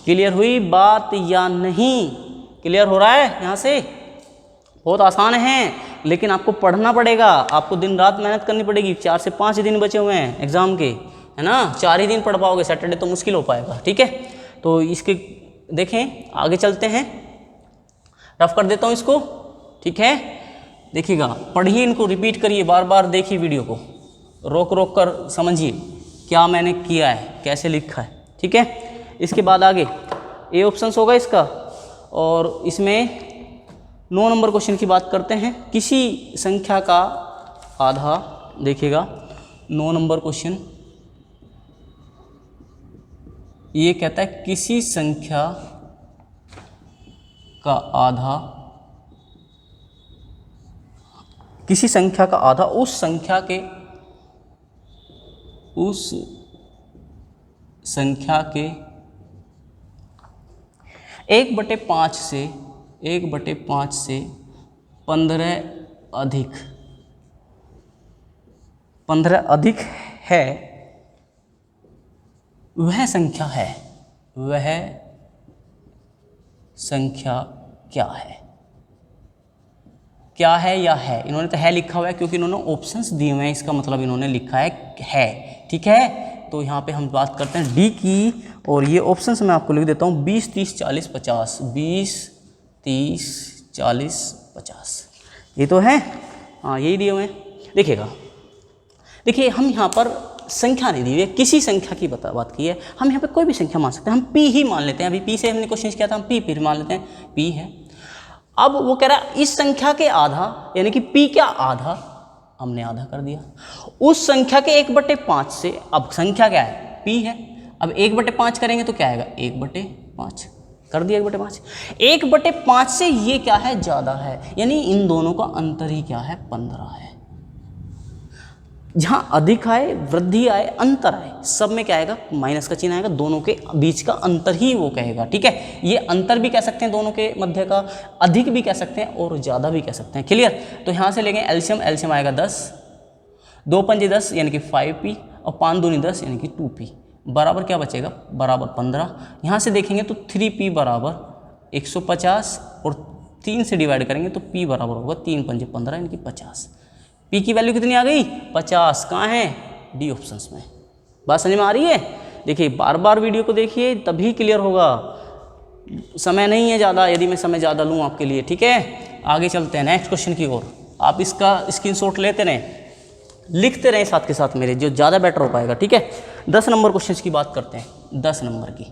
S1: क्लियर हुई बात या नहीं? क्लियर हो रहा है? यहाँ से बहुत आसान है, लेकिन आपको पढ़ना पड़ेगा, आपको दिन रात मेहनत करनी पड़ेगी। 4 से 5 दिन बचे हुए हैं एग्जाम के, है ना, 4 ही दिन पढ़ पाओगे, सैटरडे तो मुश्किल हो पाएगा। ठीक है, तो इसके देखें, आगे चलते हैं, रफ कर देता हूँ इसको। ठीक है, देखिएगा, पढ़िए, इनको रिपीट करिए, बार बार देखिए वीडियो को, रोक रोक कर समझिए क्या मैंने किया है, कैसे लिखा है। ठीक है, इसके बाद आगे ए ऑप्शन होगा इसका, और इसमें 9 नंबर क्वेश्चन की बात करते हैं। किसी संख्या का आधा, देखिएगा 9 नंबर क्वेश्चन, ये कहता है किसी संख्या का आधा, किसी संख्या का आधा उस संख्या के 1/5 से 15 अधिक है वह संख्या है, वह संख्या क्या है, क्या है या है, इन्होंने तो है लिखा हुआ है क्योंकि इन्होंने ऑप्शंस दिए हुए हैं, इसका मतलब इन्होंने लिखा है, ठीक है। तो यहाँ पे हम बात करते हैं डी की, और ये ऑप्शंस मैं आपको लिख देता हूँ 20, 30, 40, 50, 20, 30, 40, 50, ये तो है, हाँ यही दिए हुए हैं। देखिएगा, देखिए हम यहाँ पर संख्या नहीं दी हुई है, किसी संख्या की बात की है, हम यहाँ पे कोई भी संख्या मान सकते हैं, हम पी ही मान लेते हैं, अभी पी से हमने क्वेश्चन किया था, हम पी फिर मान लेते हैं, पी है। अब वो कह रहा है इस संख्या के आधा, यानी कि पी क्या आधा, हमने आधा कर दिया, उस संख्या के 1/5 से, अब संख्या क्या है, पी है, अब 1/5 करेंगे तो क्या आएगा, 1/5 कर दिया, 1/5, 1/5 से ये क्या है, ज़्यादा है, यानी इन दोनों का अंतर ही क्या है, 15 है। जहाँ अधिक आए, वृद्धि आए, अंतर आए, सब में क्या आएगा, माइनस का चिन्ह आएगा, दोनों के बीच का अंतर ही वो कहेगा, ठीक है। ये अंतर भी कह सकते हैं दोनों के मध्य का, अधिक भी कह सकते हैं और ज़्यादा भी कह सकते हैं, क्लियर। तो यहाँ से लेंगे एलसीएम, एलसीएम आएगा 10, 2 पंजे 10 यानी कि 5p, और 5 दूनी 10 यानी कि 2p, बराबर क्या बचेगा, बराबर 15। यहाँ से देखेंगे तो 3p बराबर 150, और 3 से डिवाइड करेंगे तो p बराबर होगा 3 पंजे 15 यानी कि 50। पी की वैल्यू कितनी आ गई, 50, कहाँ है, डी ऑप्शंस में। बात समझ में आ रही है। देखिए बार बार वीडियो को देखिए तभी क्लियर होगा, समय नहीं है ज़्यादा, यदि मैं समय ज़्यादा लूँ आपके लिए, ठीक है। आगे चलते हैं नेक्स्ट क्वेश्चन की ओर, आप इसका स्क्रीनशॉट लेते रहें, लिखते रहें साथ के साथ मेरे, जो ज़्यादा बेटर हो पाएगा, ठीक है। 10 नंबर क्वेश्चन की बात करते हैं, 10 नंबर की।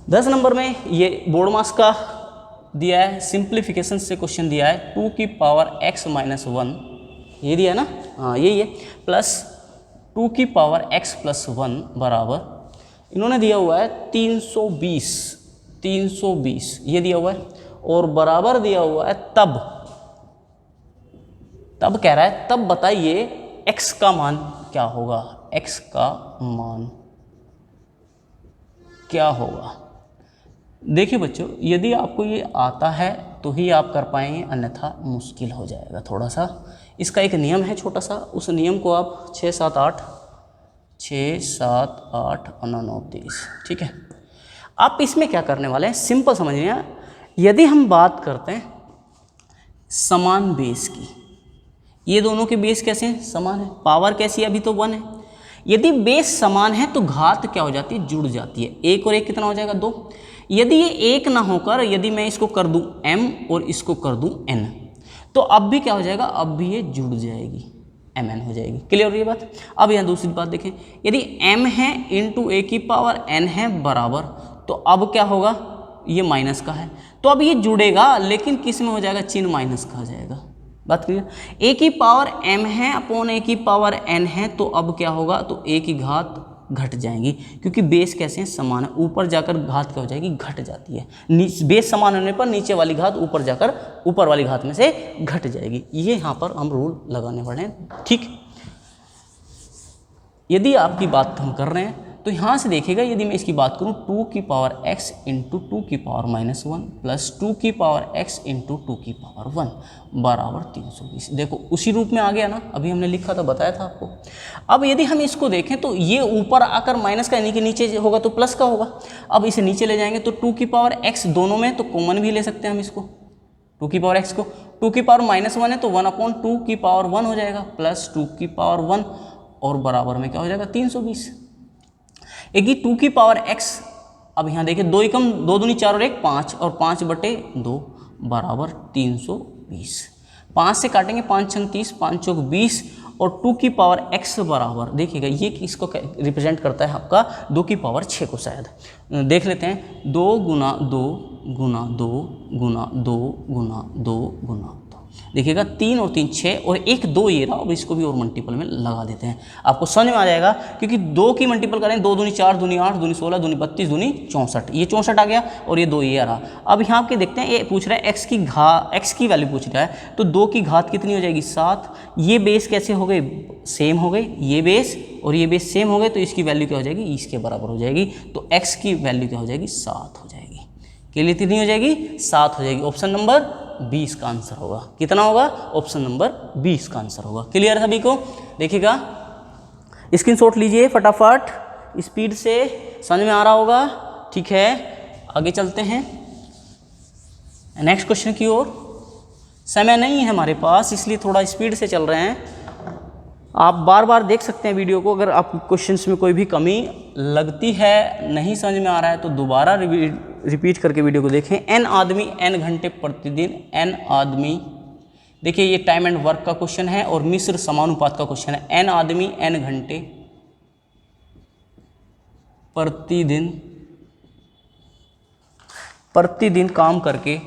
S1: 10 नंबर में ये बोर्ड मास का दिया है, सिंप्लीफिकेशन से क्वेश्चन दिया है, 2 की पावर x माइनस 1, ये दिया है ना, हाँ यही है, प्लस 2 की पावर x प्लस 1 बराबर, इन्होंने दिया हुआ है 320 ये दिया हुआ है, और बराबर दिया हुआ है तब कह रहा है, तब बताइए x का मान क्या होगा, x का मान क्या होगा। देखिए बच्चों, यदि आपको ये आता है तो ही आप कर पाएंगे, अन्यथा मुश्किल हो जाएगा थोड़ा सा। इसका एक नियम है छोटा सा, उस नियम को आप 6, 7, 8 और 9, 30, ठीक है। आप इसमें क्या करने वाले हैं, सिंपल समझिए, यदि हम बात करते हैं समान बेस की, ये दोनों के बेस कैसे हैं, समान है, पावर कैसी है, अभी तो 1 है। यदि बेस समान है तो घात क्या हो जाती है, जुड़ जाती है, 1 और 1 कितना हो जाएगा, 2। यदि ये 1 ना होकर यदि मैं इसको कर दूं m और इसको कर दूं n, तो अब भी क्या हो जाएगा, अब भी ये जुड़ जाएगी, mn हो जाएगी, क्लियर हो रही है बात। अब यहाँ दूसरी बात देखें, यदि m है इंटू a की पावर n है बराबर, तो अब क्या होगा, ये माइनस का है, तो अब ये जुड़ेगा, लेकिन किस में हो जाएगा, चिन्ह माइनस का हो जाएगा, बात क्लियर। a की पावर m है अपॉन a की पावर n है, तो अब क्या होगा, तो a की घात घट जाएंगी, क्योंकि बेस कैसे हैं, समान है, ऊपर जाकर घात क्या हो जाएगी, घट जाती है, बेस समान होने पर नीचे वाली घात ऊपर जाकर ऊपर वाली घात में से घट जाएगी। ये यहाँ पर हम रूल लगाने वाले हैं, ठीक। यदि आपकी बात हम कर रहे हैं तो यहाँ से देखिएगा, यदि मैं इसकी बात करूँ 2 की पावर x इंटू 2 की पावर माइनस 1 प्लस 2 की पावर x इंटू 2 की पावर 1 बराबर 320, देखो उसी रूप में आ गया ना, अभी हमने लिखा था, बताया था आपको। अब यदि हम इसको देखें तो ये ऊपर आकर माइनस का यानी कि नीचे होगा तो प्लस का होगा, अब इसे नीचे ले जाएंगे तो 2 की पावर x दोनों में, तो कॉमन भी ले सकते हैं हम इसको, 2 की पावर x को, 2 की पावर माइनस 1 है तो 1/2 की पावर 1 हो जाएगा, प्लस 2 की पावर 1 और बराबर में क्या हो जाएगा, 320। एक ही 2 की पावर x, अब यहाँ देखिए 2 एकम 2 दूनी 4 और 1 5, और 5/2 बराबर 320। 5 से काटेंगे 5 छंग 30, 5 चौक 20, और 2 की पावर x बराबर, देखिएगा ये किसको रिप्रेजेंट करता है, आपका 2 की पावर 6 को, शायद देख लेते हैं, 2 गुना 2 गुना 2 गुना 2 गुना 2 गुना 2, देखिएगा 3 और 3 6 और 1 2 ये रहा, और इसको भी और मल्टीपल में लगा देते हैं, आपको समझ में आ जाएगा, क्योंकि 2 की मल्टीपल करें, 2 दूनी 4 दूनी 8 दूनी 16 दूनी 32 दूनी 64, ये 64 आ गया, और ये 2 ये रहा। अब यहाँ आपके देखते हैं, ये पूछ रहा है x की वैल्यू पूछ रहा है, तो 2 की घात कितनी हो जाएगी, 7। ये बेस कैसे हो गए, सेम हो गए, ये बेस और ये बेस सेम हो गए, तो इसकी वैल्यू क्या हो जाएगी, इसके बराबर हो जाएगी, तो x की वैल्यू क्या हो जाएगी, 7 हो जाएगी, के लिए कितनी हो जाएगी, 7 हो जाएगी। ऑप्शन नंबर 20 का आंसर होगा, कितना होगा, ऑप्शन नंबर 20 का आंसर होगा। क्लियर है सभी को, देखिएगा स्क्रीनशॉट लीजिए फटाफट, स्पीड से समझ में आ रहा होगा। ठीक है, आगे चलते हैं नेक्स्ट क्वेश्चन की ओर। समय नहीं है हमारे पास, इसलिए थोड़ा स्पीड से चल रहे हैं। आप बार बार देख सकते हैं वीडियो को। अगर आप क्वेश्चंस में कोई भी कमी लगती है, नहीं समझ में आ रहा है, तो दोबारा रिपीट करके वीडियो को देखें। n आदमी n घंटे प्रतिदिन, n आदमी, देखिए ये टाइम एंड वर्क का क्वेश्चन है और मिश्र समानुपात का क्वेश्चन है। n आदमी n घंटे प्रतिदिन काम करके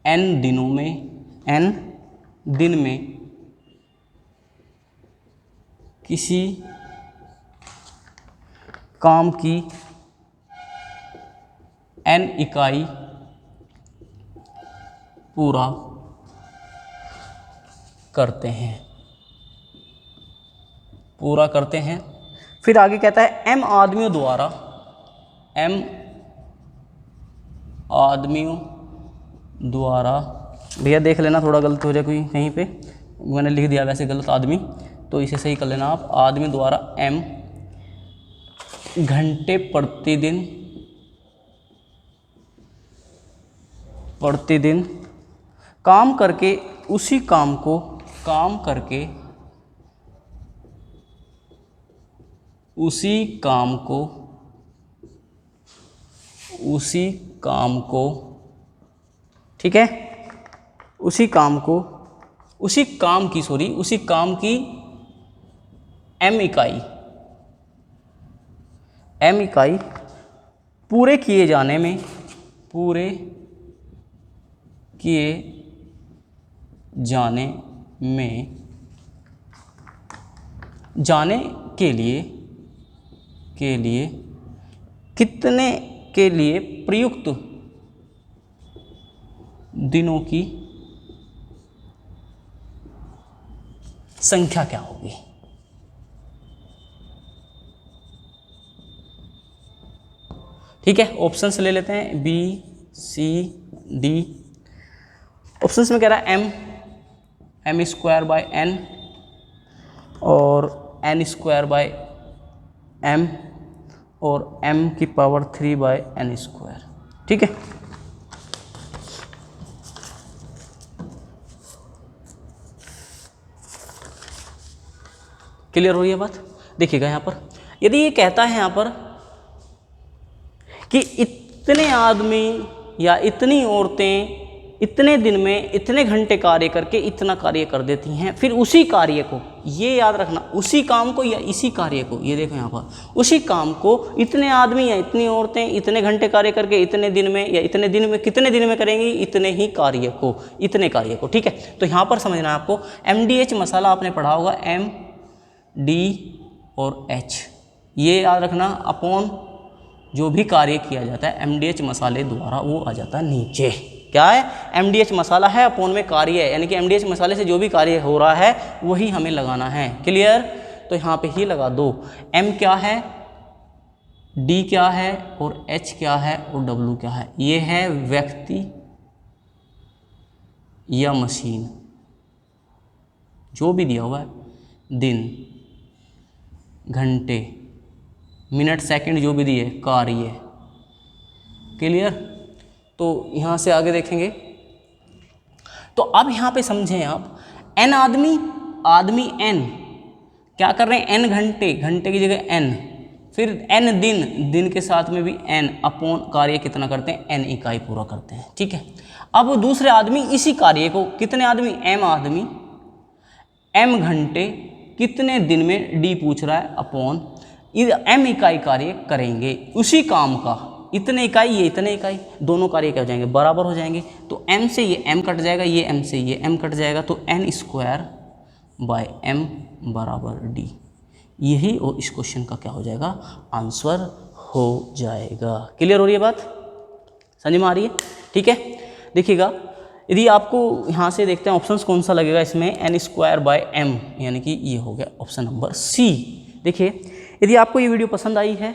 S1: n दिन में किसी काम की n इकाई पूरा करते हैं। फिर आगे कहता है m आदमियों द्वारा, भैया देख लेना थोड़ा गलत हो जाए कोई कहीं पे, मैंने लिख दिया वैसे गलत आदमी, तो इसे सही कर लेना आप। आदमी द्वारा m घंटे प्रतिदिन काम करके उसी काम को ठीक है, उसी काम की m इकाई पूरे किए जाने के लिए कितने के लिए प्रयुक्त दिनों की संख्या क्या होगी। ठीक है, ऑप्शंस ले लेते हैं बी सी डी। ऑप्शंस में कह रहा है m स्क्वायर बाय n और n स्क्वायर बाय m और m की पावर 3 बाय n स्क्वायर। ठीक है, क्लियर हो रही है बात। देखिएगा यहाँ पर यदि ये कहता है यहाँ पर कि इतने आदमी या इतनी औरतें इतने दिन में इतने घंटे कार्य करके इतना कार्य कर देती हैं, फिर उसी कार्य को, ये याद रखना, उसी काम को या इसी कार्य को, ये देखो यहाँ पर, उसी काम को इतने आदमी या इतनी औरतें इतने घंटे कार्य करके इतने दिन में या इतने दिन में कितने दिन में करेंगी, इतने कार्य को। ठीक है, तो यहाँ पर समझना है आपको, MDH मसाला आपने पढ़ा होगा, M D और H, ये याद रखना, अपॉन जो भी कार्य किया जाता है MDH मसाले द्वारा वो आ जाता है नीचे। क्या है, MDH मसाला है, अपॉन में कार्य है, यानी कि MDH मसाले से जो भी कार्य हो रहा है वही हमें लगाना है। क्लियर, तो यहाँ पे ही लगा दो। M क्या है, D क्या है और H क्या है और W क्या है। ये है व्यक्ति या मशीन, जो भी दिया हुआ है, दिन, घंटे, मिनट, सेकंड, जो भी दिए, कार्य। क्लियर, तो यहाँ से आगे देखेंगे। तो अब यहाँ पे समझें आप, n आदमी n क्या कर रहे हैं, n घंटे की जगह n, फिर n दिन के साथ में भी n, अपॉन कार्य कितना करते हैं, n इकाई पूरा करते हैं। ठीक है, अब दूसरे आदमी इसी कार्य को, कितने आदमी, m आदमी m घंटे कितने दिन में d पूछ रहा है, अपॉन m इकाई कार्य करेंगे उसी काम का, इतने इकाई ये इतने इकाई, दोनों कार्य क्या हो जाएंगे, बराबर हो जाएंगे। तो m से ये m कट जाएगा, ये m से ये m कट जाएगा, तो n स्क्वायर बाय m बराबर d। यही और इस क्वेश्चन का क्या हो जाएगा, आंसर हो जाएगा। क्लियर हो रही है बात, समझ में आ रही है। ठीक है, देखिएगा, यदि आपको यहाँ से देखते हैं ऑप्शंस कौन सा लगेगा इसमें, n स्क्वायर बाय m, यानी कि ये हो गया ऑप्शन नंबर सी। देखिए, यदि आपको ये वीडियो पसंद आई है,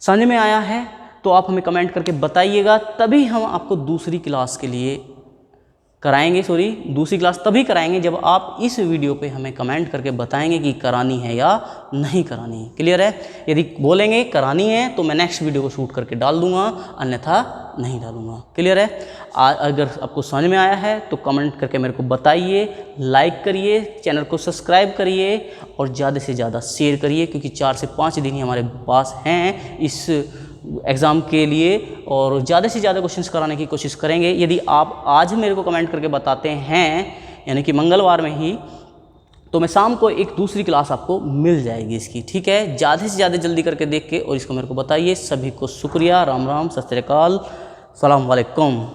S1: समझ में आया है, तो आप हमें कमेंट करके बताइएगा, तभी हम आपको दूसरी क्लास के लिए कराएंगे, सॉरी दूसरी क्लास तभी कराएंगे जब आप इस वीडियो पे हमें कमेंट करके बताएंगे कि करानी है या नहीं करानी है। क्लियर है? यदि बोलेंगे करानी है तो मैं नेक्स्ट वीडियो को शूट करके डाल दूंगा, अन्यथा नहीं डालूंगा। क्लियर है? अगर आपको समझ में आया है तो कमेंट करके मेरे को बताइए, लाइक करिए, चैनल को सब्सक्राइब करिए और ज़्यादा से ज़्यादा शेयर करिए, क्योंकि 4 से 5 दिन ही हमारे पास हैं इस एग्ज़ाम के लिए और ज़्यादा से ज़्यादा क्वेश्चंस कराने की कोशिश करेंगे। यदि आप आज मेरे को कमेंट करके बताते हैं, यानी कि मंगलवार में ही, तो मैं शाम को एक दूसरी क्लास आपको मिल जाएगी इसकी। ठीक है? ज़्यादा से ज़्यादा जल्दी करके देख के और इसको मेरे को बताइए। सभी को शुक्रिया। राम राम, सत श्री अकाल, सलाम वालेकुम।